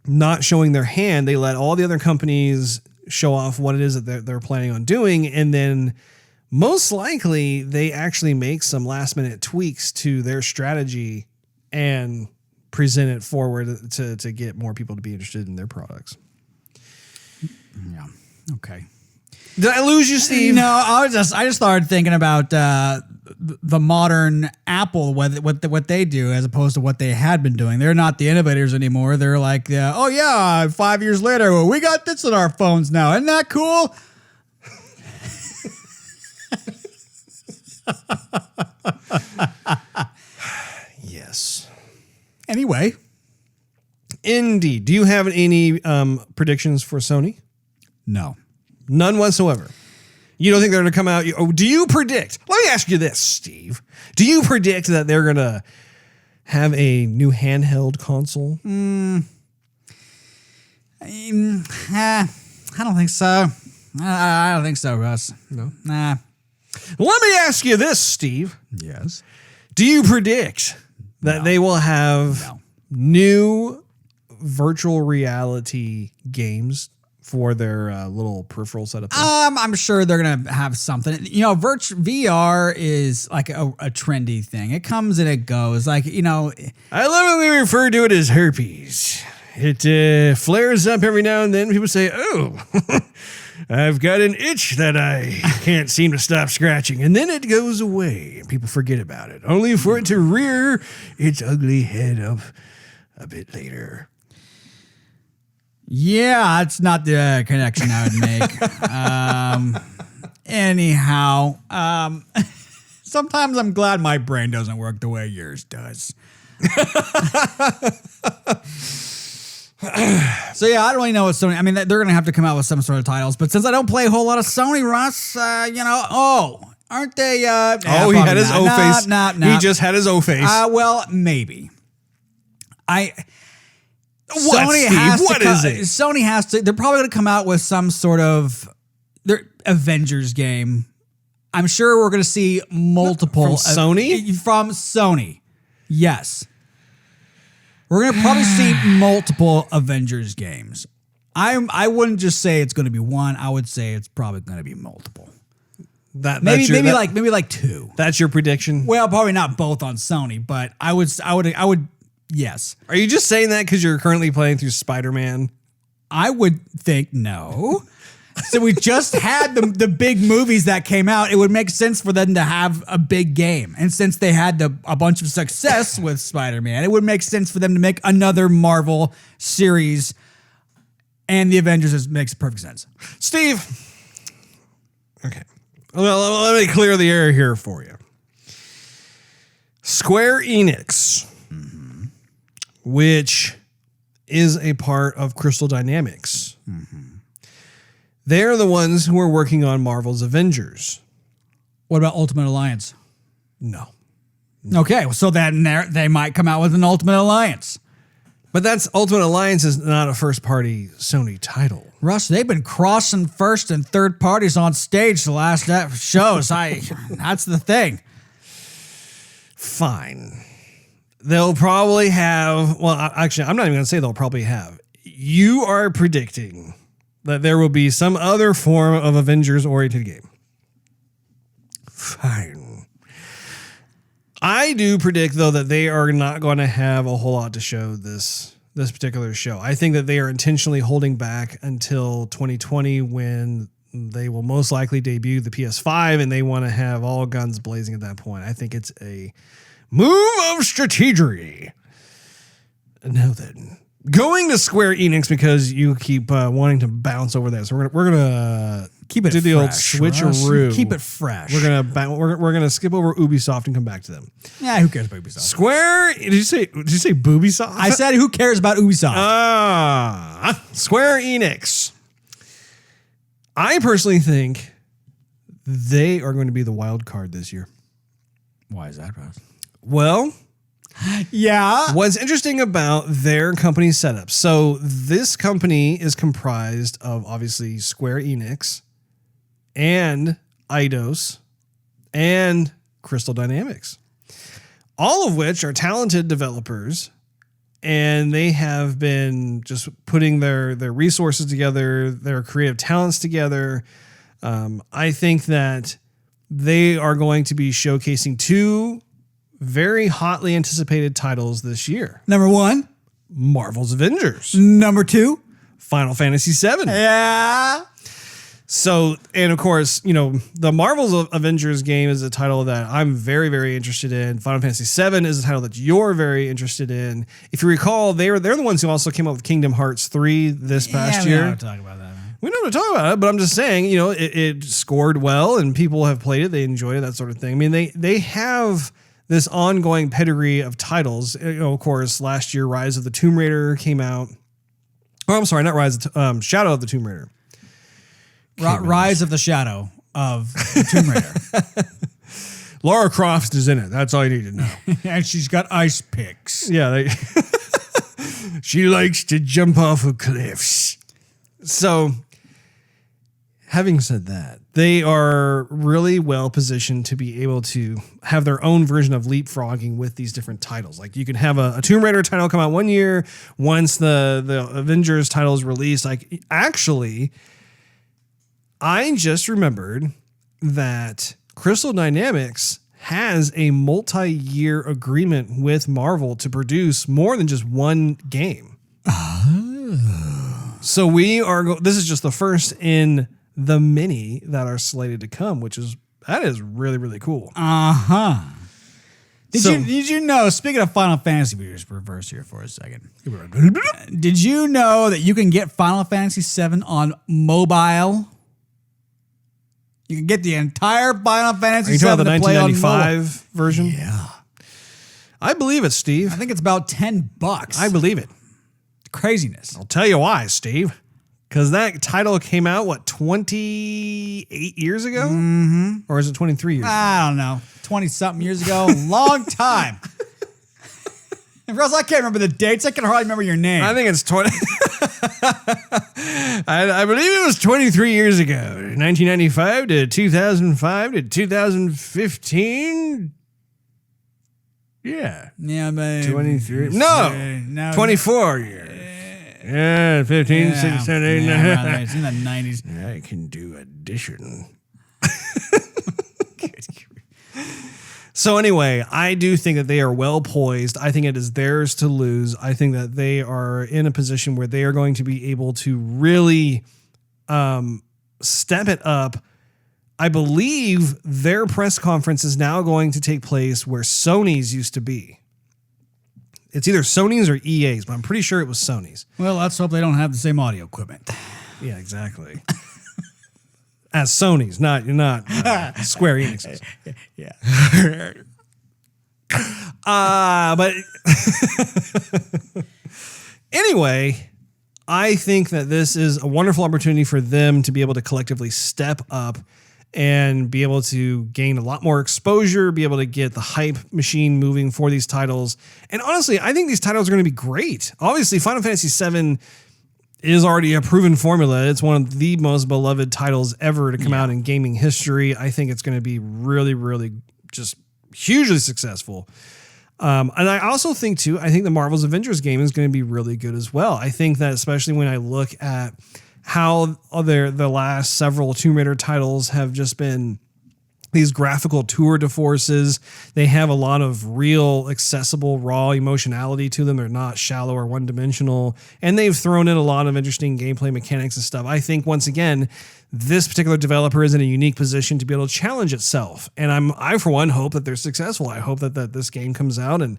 not showing their hand. They let all the other companies show off what it is that they're planning on doing, and then most likely they actually make some last minute tweaks to their strategy and present it forward to get more people to be interested in their products. Yeah. Okay. Did I lose you, Steve? No, I just started thinking about the modern Apple, what they do as opposed to what they had been doing. They're not the innovators anymore. They're like, 5 years later, well, we got this in our phones now. Isn't that cool? Yes. Anyway. Indeed. Do you have any predictions for Sony? No. None whatsoever. You don't think they're going to come out? Do you predict? Let me ask you this, Steve. Do you predict that they're going to have a new handheld console? I don't think so. I don't think so, Russ. No? Nah. Let me ask you this, Steve. Yes. Do you predict that they will have new virtual reality games for their little peripheral setup? I'm sure they're gonna have something. VR is like a trendy thing. It comes and it goes. Like, I love when we refer to it as herpes. It flares up every now and then. People say, "Oh, I've got an itch that I can't seem to stop scratching," and then it goes away and people forget about it, only for it to rear its ugly head up a bit later. Yeah, that's not the connection I would make. Anyhow, sometimes I'm glad my brain doesn't work the way yours does. So yeah, I don't really know what Sony. I mean, they're going to have to come out with some sort of titles. But since I don't play a whole lot of Sony, Russ, aren't they? He had his O face. He just had his O face. Well, maybe. What, Steve? What is it? Sony has to. They're probably going to come out with some sort of their Avengers game. I'm sure we're going to see multiple from Sony. From Sony, yes. We're going to probably see multiple Avengers games. I wouldn't just say it's going to be one. I would say it's probably going to be multiple. Maybe like two. That's your prediction? Well, probably not both on Sony, but I would. Yes. Are you just saying that because you're currently playing through Spider-Man? I would think no. So we just had the big movies that came out. It would make sense for them to have a big game. And since they had a bunch of success with Spider-Man, it would make sense for them to make another Marvel series. And the Avengers makes perfect sense. Steve. Okay. Well, let me clear the air here for you. Square Enix, which is a part of Crystal Dynamics. They're the ones who are working on Marvel's Avengers. What about Ultimate Alliance? No. Okay, so then they might come out with an Ultimate Alliance. But Ultimate Alliance is not a first-party Sony title. Russ, they've been crossing first and third parties on stage the last shows. That's the thing. Fine. They'll probably have... Well, actually, I'm not even going to say they'll probably have. You are predicting that there will be some other form of Avengers-oriented game. Fine. I do predict, though, that they are not going to have a whole lot to show this particular show. I think that they are intentionally holding back until 2020 when they will most likely debut the PS5, and they want to have all guns blazing at that point. I think it's a move of strategy. Now then, going to Square Enix because you keep wanting to bounce over there. So we're gonna keep it do the fresh, old switcheroo. Russ. Keep it fresh. We're gonna skip over Ubisoft and come back to them. Yeah, who cares about Ubisoft? Square. Did you say Boobisoft? I said who cares about Ubisoft? Square Enix. I personally think they are going to be the wild card this year. Why is that, Russ? Well, yeah. What's interesting about their company setup? So this company is comprised of obviously Square Enix and Eidos and Crystal Dynamics, all of which are talented developers, and they have been just putting their resources together, their creative talents together. I think that they are going to be showcasing two very hotly anticipated titles this year. Number one, Marvel's Avengers. Number two, Final Fantasy VII. Yeah. So, and of course, the Marvel's Avengers game is a title that I'm very, very interested in. Final Fantasy VII is a title that you're very interested in. If you recall, they're the ones who also came up with Kingdom Hearts 3 this past year. We don't talk about that. We don't have to talk about it, but I'm just saying, it scored well and people have played it. They enjoyed it, that sort of thing. I mean, they have this ongoing pedigree of titles. Of course, last year, Rise of the Tomb Raider came out. Oh, I'm sorry, not Rise, Shadow of the Tomb Raider. Rise of the Shadow of the Tomb Raider. Lara Croft is in it. That's all you need to know. And she's got ice picks. Yeah. She likes to jump off of cliffs. So, having said that, they are really well positioned to be able to have their own version of leapfrogging with these different titles. Like you can have a Tomb Raider title come out one year. Once the Avengers title is released, like actually, I just remembered that Crystal Dynamics has a multi-year agreement with Marvel to produce more than just one game. Oh. So this is just the first in the many that are slated to come, that is really, really cool. Uh-huh. Did you know, speaking of Final Fantasy, we just reverse here for a second. Did you know that you can get Final Fantasy VII on mobile? You can get the entire Final Fantasy VII to play on mobile. Are you talking about the 1995 version? Yeah. I believe it, Steve. I think it's about $10. I believe it. Craziness. I'll tell you why, Steve. Because that title came out, 28 years ago? Mm-hmm. Or is it 23 years ago? I don't know. 20-something years ago. Long time. Russ, I can't remember the dates. I can hardly remember your name. I think it's 20. I believe it was 23 years ago. 1995 to 2005 to 2015. Yeah. Yeah, but 23. No. 24 years. Yeah, 15, 16, 17, 18. It's in the 90s. I can do addition. So anyway, I do think that they are well poised. I think it is theirs to lose. I think that they are in a position where they are going to be able to really step it up. I believe their press conference is now going to take place where Sony's used to be. It's either Sony's or EA's, but I'm pretty sure it was Sony's. Well, let's hope they don't have the same audio equipment. Yeah, exactly. As Sony's, not Square Enix's. Yeah. But anyway, I think that this is a wonderful opportunity for them to be able to collectively step up and be able to gain a lot more exposure, be able to get the hype machine moving for these titles. And honestly, I think these titles are going to be great. Obviously, Final Fantasy VII is already a proven formula. It's one of the most beloved titles ever to come out in gaming history. I think it's going to be really, really just hugely successful. And I also think too, I think the Marvel's Avengers game is going to be really good as well. I think that especially when I look at how the last several Tomb Raider titles have just been these graphical tour de forces. They have a lot of real, accessible, raw emotionality to them. They're not shallow or one-dimensional. And they've thrown in a lot of interesting gameplay mechanics and stuff. I think, once again, this particular developer is in a unique position to be able to challenge itself. And I for one, hope that they're successful. I hope that this game comes out and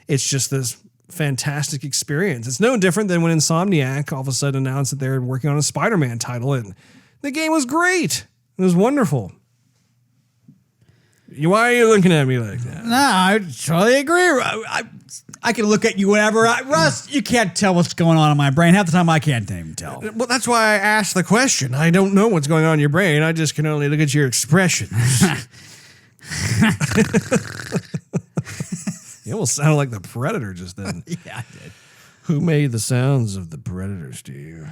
it's just this fantastic experience. It's no different than when Insomniac all of a sudden announced that they're working on a Spider-Man title, and the game was great. It was wonderful. Why are you looking at me like that? No, I totally agree. I can look at you whenever. Russ, you can't tell what's going on in my brain. Half the time I can't even tell. Well, that's why I asked the question. I don't know what's going on in your brain. I just can only look at your expressions. You almost sounded like the Predator just then. Yeah, I did. Who made the sounds of the Predator, Steve?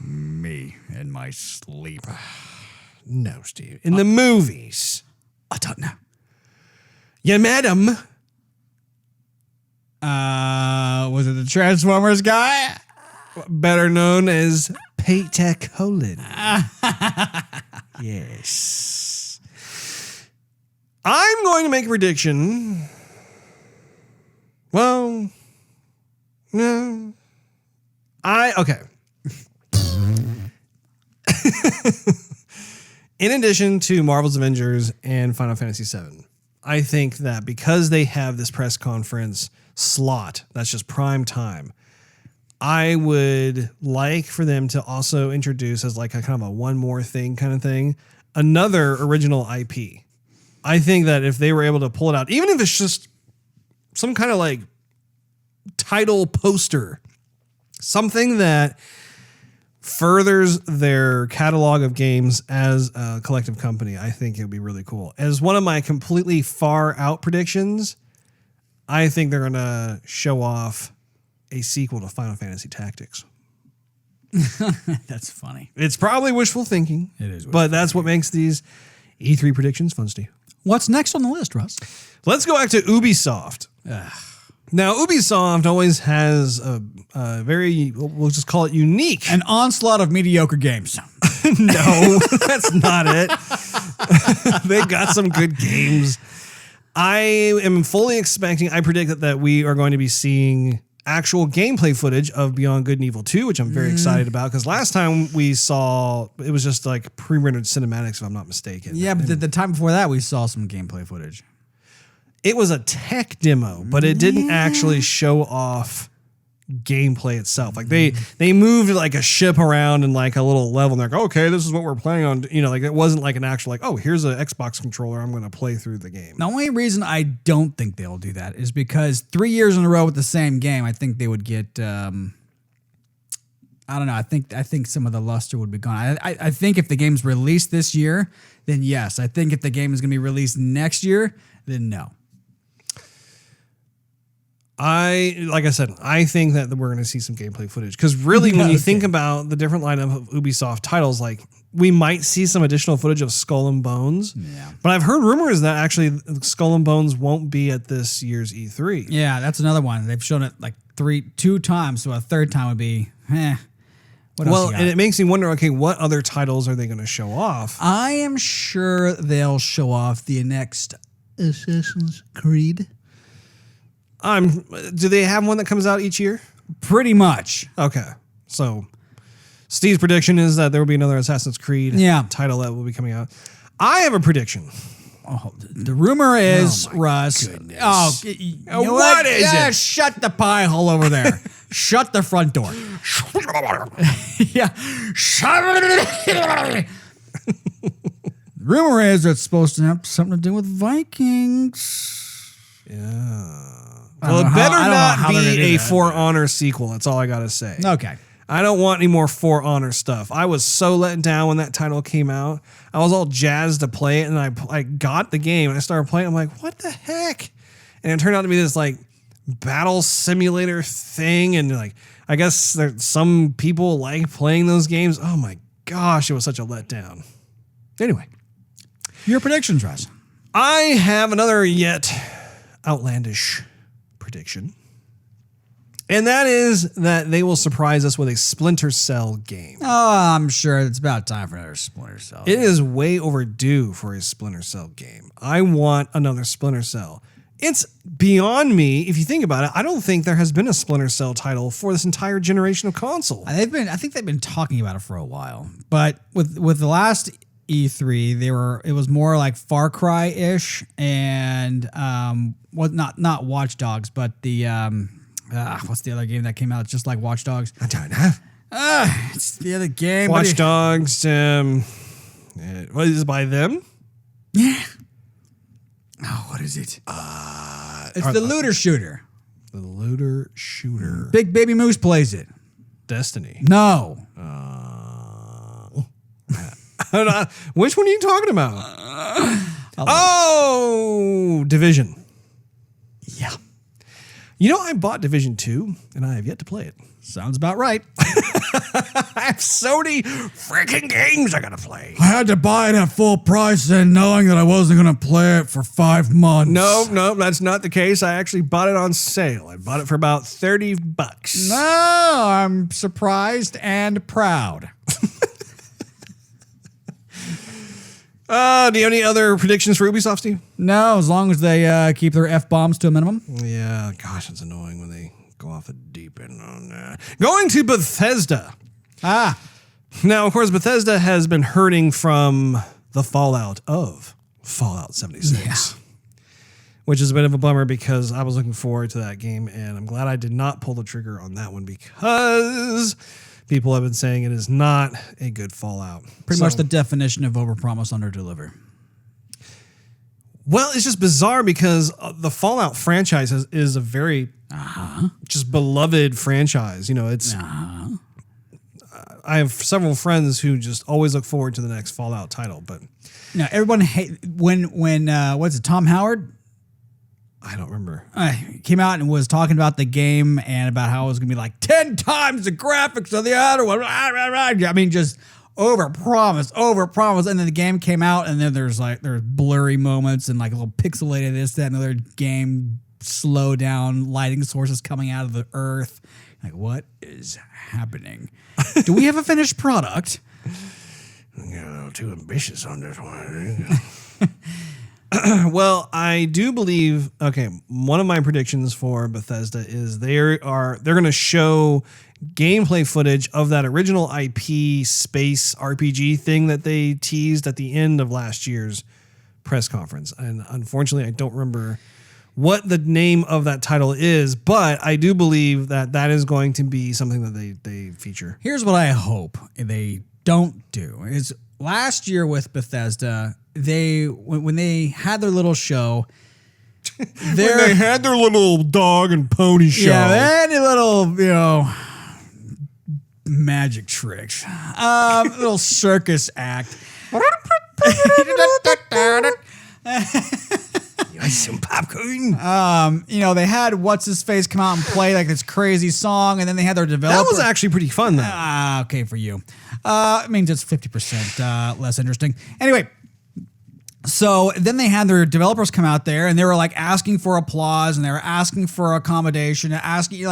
Me in my sleep. No, Steve. In the movies. I don't know. You met him. Was it the Transformers guy? Better known as Peter Cullen. Yes. I'm going to make a prediction. Well, no. Okay. In addition to Marvel's Avengers and Final Fantasy VII, I think that because they have this press conference slot, that's just prime time, I would like for them to also introduce as like a kind of a one more thing kind of thing, another original IP. I think that if they were able to pull it out, even if it's just some kind of like title poster, something that furthers their catalog of games as a collective company, I think it would be really cool. As one of my completely far out predictions, I think they're going to show off a sequel to Final Fantasy Tactics. That's funny. It's probably wishful thinking. It is, but that's what makes these E3 predictions fun, Steve. What's next on the list, Russ? Let's go back to Ubisoft. Now, Ubisoft always has a very, we'll just call it unique. An onslaught of mediocre games. No, that's not it. They've got some good games. I am fully expecting, I predict that we are going to be seeing actual gameplay footage of Beyond Good and Evil 2, which I'm very excited about, because last time we saw, it was just like pre-rendered cinematics, if I'm not mistaken. Yeah, but the time before that, we saw some gameplay footage. It was a tech demo, but it didn't actually show off gameplay itself. Like they moved like a ship around in like a little level and they're like, okay, this is what we're planning on. You know, like it wasn't like an actual like, oh, here's an Xbox controller. I'm going to play through the game. The only reason I don't think they'll do that is because 3 years in a row with the same game, I think they would get, I don't know. I think some of the luster would be gone. I think if the game's released this year, then yes. I think if the game is going to be released next year, then no. Like I said, I think that we're going to see some gameplay footage because really, when you think about the different lineup of Ubisoft titles, like we might see some additional footage of Skull and Bones. Yeah. But I've heard rumors that actually Skull and Bones won't be at this year's E3. Yeah, that's another one. They've shown it like two times, so a third time would be, What else you got? And it makes me wonder, okay, what other titles are they going to show off? I am sure they'll show off the next Assassin's Creed. Do they have one that comes out each year? Pretty much. Okay. So Steve's prediction is that there will be another Assassin's Creed title that will be coming out. I have a prediction. Oh, the rumor is, Russ. Goodness. You know what is it? Shut the pie hole over there. Shut the front door. Yeah. Rumor is it's supposed to have something to do with Vikings. Yeah. Well, it better not be a For Honor sequel. That's all I got to say. Okay. I don't want any more For Honor stuff. I was so let down when that title came out. I was all jazzed to play it, and I got the game, and I started playing. I'm like, what the heck? And it turned out to be this like battle simulator thing, and like I guess some people like playing those games. Oh my gosh, it was such a letdown. Anyway, your predictions, Russ. I have another yet outlandish prediction. And that is that they will surprise us with a Splinter Cell game. Oh, I'm sure it's about time for another Splinter Cell. It is way overdue for a Splinter Cell game. I want another Splinter Cell. It's beyond me. If you think about it, I don't think there has been a Splinter Cell title for this entire generation of console. I think they've been talking about it for a while. But with the last E3, it was more like Far Cry-ish and not Watch Dogs, but the what's the other game that came out just like Watch Dogs? I don't know. It's the other game. Watch Dogs. What is it by them? Yeah. Oh, what is it? It's the looter shooter. The looter shooter. Big Baby Moose plays it. Destiny. No. Which one are you talking about? Division. Yeah. You know, I bought Division 2, and I have yet to play it. Sounds about right. I have so many freaking games I gotta play. I had to buy it at full price and knowing that I wasn't going to play it for 5 months. No, that's not the case. I actually bought it on sale. I bought it for about $30. No, I'm surprised and proud. Do you have any other predictions for Ubisoft, Steve? No, as long as they keep their F-bombs to a minimum. Yeah, gosh, it's annoying when they go off a deep end on that. Going to Bethesda. Now, of course, Bethesda has been hurting from the fallout of Fallout 76. Which is a bit of a bummer because I was looking forward to that game, and I'm glad I did not pull the trigger on that one because people have been saying it is not a good Fallout. Pretty much the definition of overpromise, underdeliver. Well, it's just bizarre because the Fallout franchise is a very just beloved franchise. You know, it's. I have several friends who just always look forward to the next Fallout title, but now everyone when what's it? Tom Howard. I don't remember. Came out and was talking about the game and about how it was going to be like 10 times the graphics of the other one. I mean, just overpromise. And then the game came out and then there's blurry moments and like a little pixelated this, that, and another game slow down lighting sources coming out of the earth. Like, what is happening? Do we have a finished product? You're a little too ambitious on this one. Well, I do believe, one of my predictions for Bethesda is they're going to show gameplay footage of that original IP space RPG thing that they teased at the end of last year's press conference. And unfortunately, I don't remember what the name of that title is, but I do believe that that is going to be something that they feature. Here's what I hope they don't do is last year with Bethesda, when they had their little show, when they had their little dog and pony show. Yeah, they had a little, magic tricks. Little circus act. Some popcorn. They had what's his face come out and play like this crazy song, and then they had their developer. That was actually pretty fun, though. Okay for you. It means it's 50% less interesting. Anyway, so then they had their developers come out there, and they were like asking for applause, and they were asking for accommodation, and asking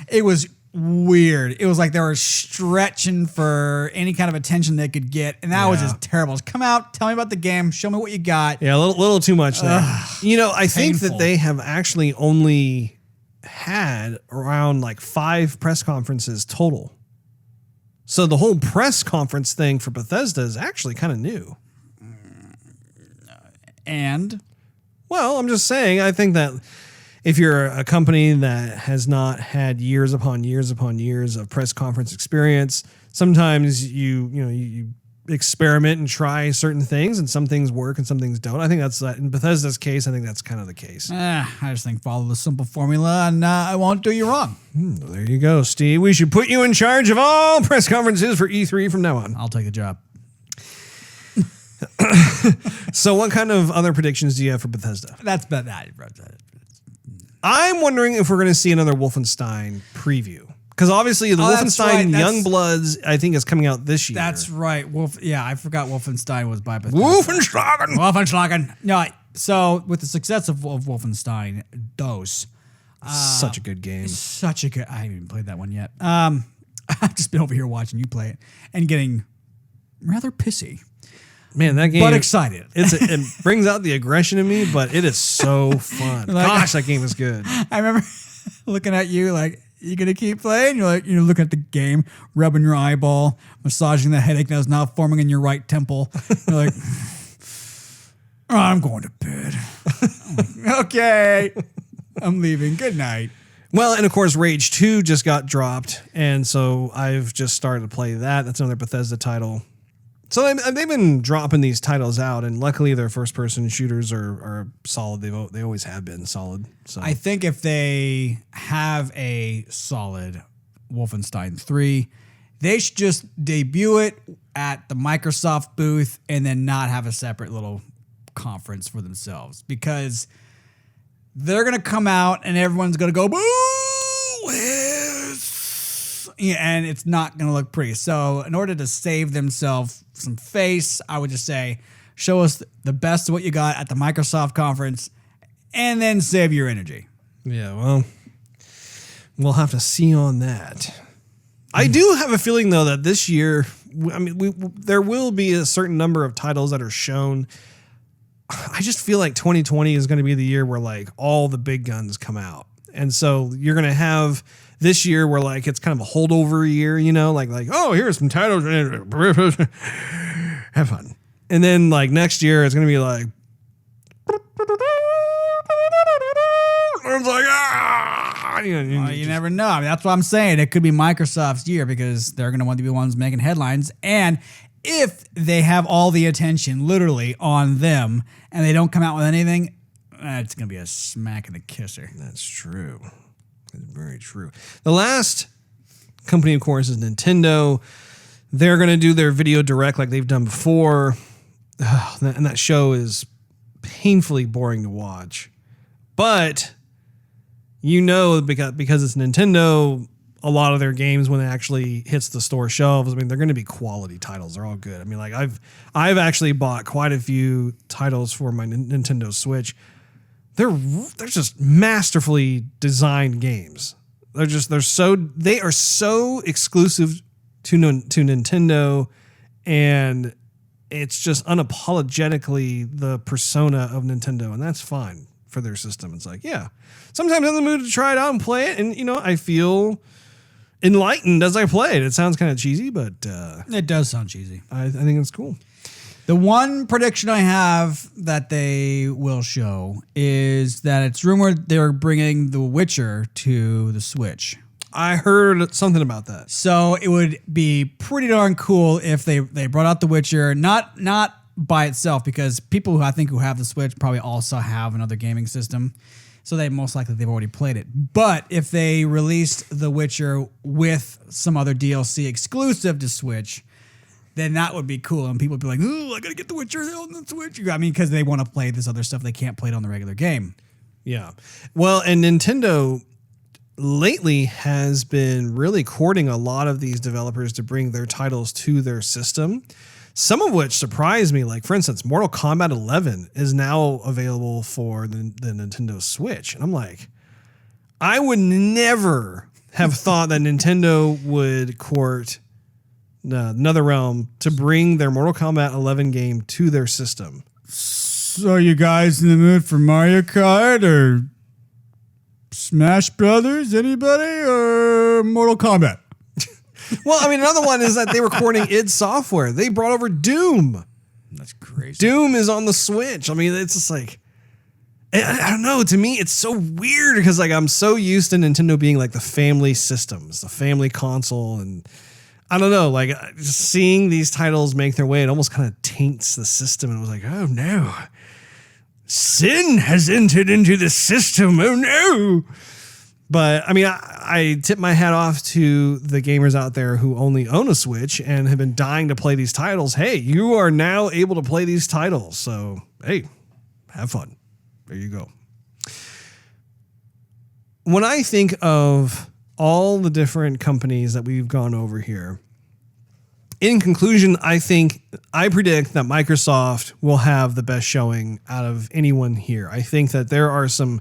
it was weird. It was like they were stretching for any kind of attention they could get, and that was just terrible. Just come out, tell me about the game, show me what you got. Yeah, a little too much there. I think that they have actually only had around like 5 press conferences total. So the whole press conference thing for Bethesda is actually kind of new. And? Well, I'm just saying, I think that if you're a company that has not had years upon years upon years of press conference experience, sometimes you experiment and try certain things, and some things work and some things don't. I think that's in Bethesda's case. I think that's kind of the case. I just think follow the simple formula, and I won't do you wrong. There you go, Steve. We should put you in charge of all press conferences for E3 from now on. I'll take the job. So, what kind of other predictions do you have for Bethesda? That's that. I'm wondering if we're going to see another Wolfenstein preview. Because obviously the Wolfenstein Youngbloods, I think, is coming out this year. That's right. I forgot Wolfenstein was by Bethesda. Wolfenstein. No, so with the success of Wolfenstein, DOS. Such a good game. I haven't even played that one yet. I've just been over here watching you play it and getting rather pissy. Man, that game. But excited. It brings out the aggression in me, but it is so fun. Gosh, that game is good. I remember looking at you like, you gonna keep playing? You're looking at the game, rubbing your eyeball, massaging the headache that is now forming in your right temple. You're like, I'm going to bed. I'm like, okay, I'm leaving. Good night. Well, and of course, Rage 2 just got dropped, and so I've just started to play that. That's another Bethesda title. So they've been dropping these titles out, and luckily their first-person shooters are solid. They always have been solid. So I think if they have a solid Wolfenstein 3, they should just debut it at the Microsoft booth and then not have a separate little conference for themselves, because they're going to come out and everyone's going to go, boo! Yeah, and it's not going to look pretty. So in order to save themselves some face, I would just say, show us the best of what you got at the Microsoft conference and then save your energy. Yeah, well, we'll have to see on that. I do have a feeling, though, that this year, there will be a certain number of titles that are shown. I just feel like 2020 is going to be the year where like all the big guns come out. And so you're going to have this year where like it's kind of a holdover year, like oh, here's some titles. Have fun. And then like next year it's going to be like it's like you never know. That's what I'm saying. It could be Microsoft's year because they're going to want to be the ones making headlines. And if they have all the attention literally on them and they don't come out with anything, it's going to be a smack in the kisser. That's true. That's very true. The last company, of course, is Nintendo. They're going to do their video direct like they've done before. And that show is painfully boring to watch. But, because it's Nintendo, a lot of their games, when it actually hits the store shelves, they're going to be quality titles. They're all good. I've actually bought quite a few titles for my Nintendo Switch. They're just masterfully designed games. They are so exclusive to Nintendo, and it's just unapologetically the persona of Nintendo, and that's fine for their system. It's like, yeah, sometimes I'm in the mood to try it out and play it, and I feel enlightened as I play it. It sounds kind of cheesy, but it does sound cheesy. I think it's cool. The one prediction I have that they will show is that it's rumored they're bringing The Witcher to the Switch. I heard something about that. So it would be pretty darn cool if they brought out The Witcher, not by itself, because people who have the Switch probably also have another gaming system. So they've already played it. But if they released The Witcher with some other DLC exclusive to Switch, then that would be cool. And people would be like, "Ooh, I gotta get The Witcher on the Switch." I mean, because they want to play this other stuff. They can't play it on the regular game. Yeah. Well, and Nintendo lately has been really courting a lot of these developers to bring their titles to their system. Some of which surprised me. Like, for instance, Mortal Kombat 11 is now available for the Nintendo Switch. And I'm like, I would never have thought that Nintendo would court NetherRealm to bring their Mortal Kombat 11 game to their system. So you guys in the mood for Mario Kart or Smash Brothers? Anybody? Or Mortal Kombat? Well, I mean, another one is that they were courting id Software. They brought over Doom. That's crazy. Doom is on the Switch. I mean, it's just like, I don't know. To me, it's so weird because like I'm so used to Nintendo being like the family systems, the family console, and I don't know, like just seeing these titles make their way, it almost kind of taints the system. And I was like, oh no, sin has entered into the system. Oh no. But I mean, I tip my hat off to the gamers out there who only own a Switch and have been dying to play these titles. Hey, you are now able to play these titles. So, hey, have fun. There you go. When I think of all the different companies that we've gone over here, in conclusion, I predict that Microsoft will have the best showing out of anyone here. I think that there are some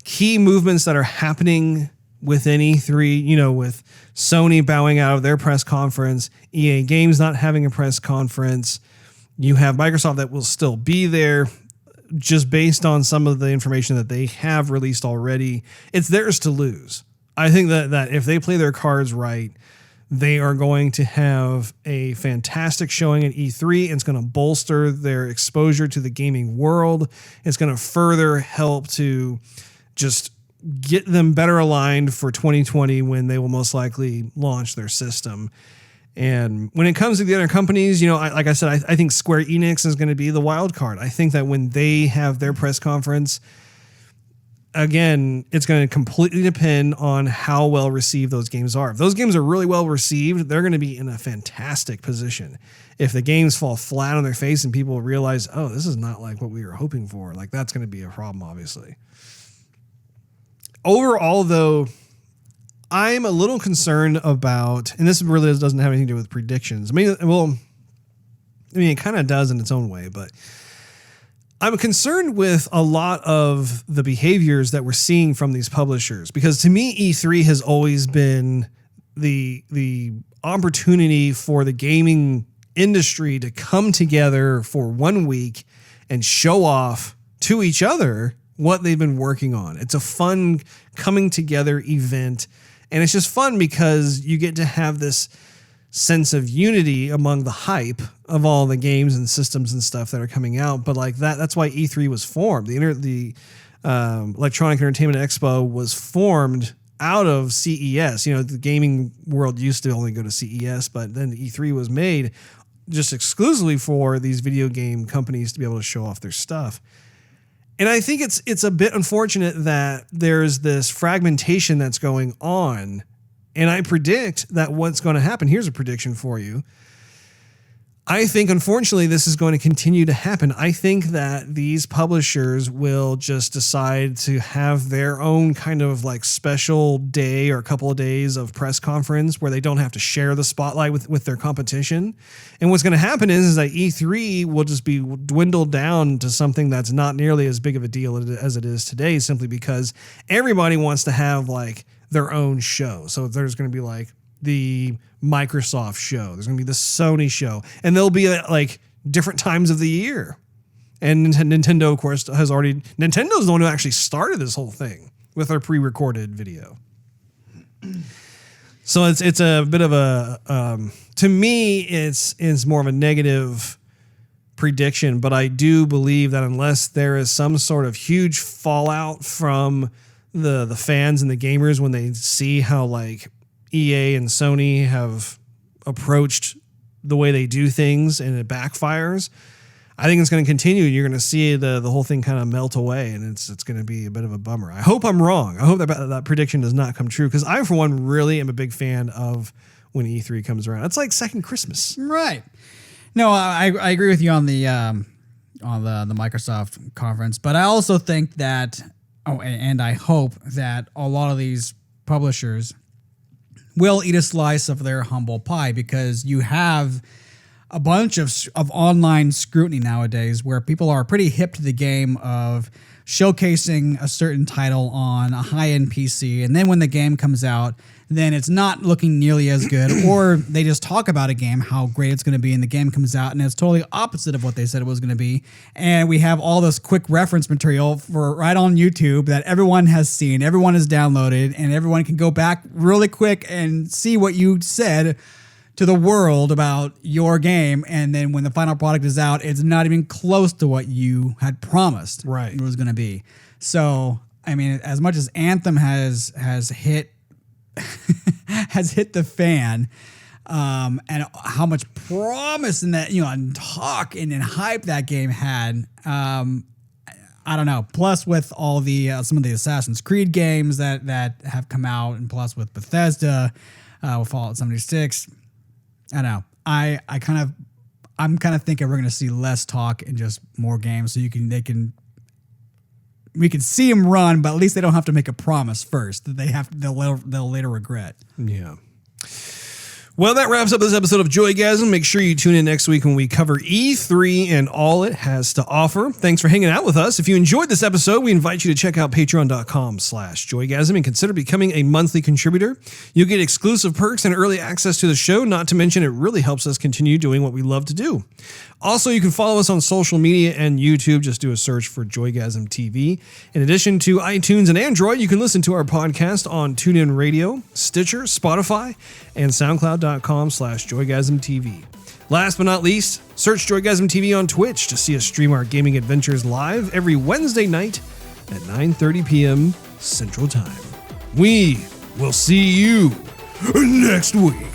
key movements that are happening within E3, you know, with Sony bowing out of their press conference, EA Games not having a press conference. You have Microsoft that will still be there just based on some of the information that they have released already. It's theirs to lose. I think that if they play their cards right, they are going to have a fantastic showing at E3. It's going to bolster their exposure to the gaming world. It's going to further help to just get them better aligned for 2020 when they will most likely launch their system. And when it comes to the other companies, you know, like I said, I think Square Enix is going to be the wild card. I think that when they have their press conference, again, it's going to completely depend on how well received those games are. If those games are really well received, they're going to be in a fantastic position. If the games fall flat on their face and people realize, oh, this is not like what we were hoping for, like that's going to be a problem, obviously. Overall, though, I'm a little concerned about, and this really doesn't have anything to do with predictions. I mean, it kind of does in its own way, but I'm concerned with a lot of the behaviors that we're seeing from these publishers, because to me, E3 has always been the opportunity for the gaming industry to come together for 1 week and show off to each other what they've been working on. It's a fun coming together event, and it's just fun because you get to have this sense of unity among the hype of all the games and systems and stuff that are coming out. But like that's why E3 was formed. The Electronic Entertainment Expo was formed out of CES. You know, the gaming world used to only go to CES, but then E3 was made just exclusively for these video game companies to be able to show off their stuff. And I think it's a bit unfortunate that there's this fragmentation that's going on. And I predict that what's going to happen, here's a prediction for you. I think, unfortunately, this is going to continue to happen. I think that these publishers will just decide to have their own kind of like special day or a couple of days of press conference where they don't have to share the spotlight with their competition. And what's going to happen is that E3 will just be dwindled down to something that's not nearly as big of a deal as it is today, simply because everybody wants to have like their own show. So there's going to be like the Microsoft show, there's going to be the Sony show, and they'll be at like different times of the year. And Nintendo, of course, Nintendo's the one who actually started this whole thing with their pre-recorded video. So it's a bit of a, to me, it's more of a negative prediction, but I do believe that unless there is some sort of huge fallout from the fans and the gamers when they see how like EA and Sony have approached the way they do things and it backfires, I think it's going to continue. You're going to see the whole thing kind of melt away, and it's going to be a bit of a bummer. I hope I'm wrong. I hope that prediction does not come true, because I, for one, really am a big fan of when E3 comes around. It's like second Christmas. Right. No, I agree with you on the Microsoft conference, but I also think that, and I hope that a lot of these publishers will eat a slice of their humble pie, because you have a bunch of online scrutiny nowadays where people are pretty hip to the game of showcasing a certain title on a high-end PC, and then when the game comes out, then it's not looking nearly as good, or they just talk about a game, how great it's going to be, and the game comes out and it's totally opposite of what they said it was going to be. And we have all this quick reference material for right on YouTube that everyone has seen, everyone has downloaded, and everyone can go back really quick and see what you said to the world about your game. And then when the final product is out, it's not even close to what you had promised it was going to be. So, I mean, as much as Anthem has hit has hit the fan, and how much promise in that, and talk and hype that game had, I don't know. Plus, with all the some of the Assassin's Creed games that have come out, and plus with Bethesda, with Fallout 76, I don't know. I'm kind of thinking we're going to see less talk and just more games, so we can see them run, but at least they don't have to make a promise first that they'll later regret. Yeah. Well, that wraps up this episode of Joygasm. Make sure you tune in next week when we cover E3 and all it has to offer. Thanks for hanging out with us. If you enjoyed this episode, we invite you to check out patreon.com/Joygasm and consider becoming a monthly contributor. You'll get exclusive perks and early access to the show, not to mention it really helps us continue doing what we love to do. Also, you can follow us on social media and YouTube. Just do a search for Joygasm TV. In addition to iTunes and Android, you can listen to our podcast on TuneIn Radio, Stitcher, Spotify, and SoundCloud.com/Joygasm TV. Last but not least, search Joygasm TV on Twitch to see us stream our gaming adventures live every Wednesday night at 9:30 p.m. Central Time. We will see you next week.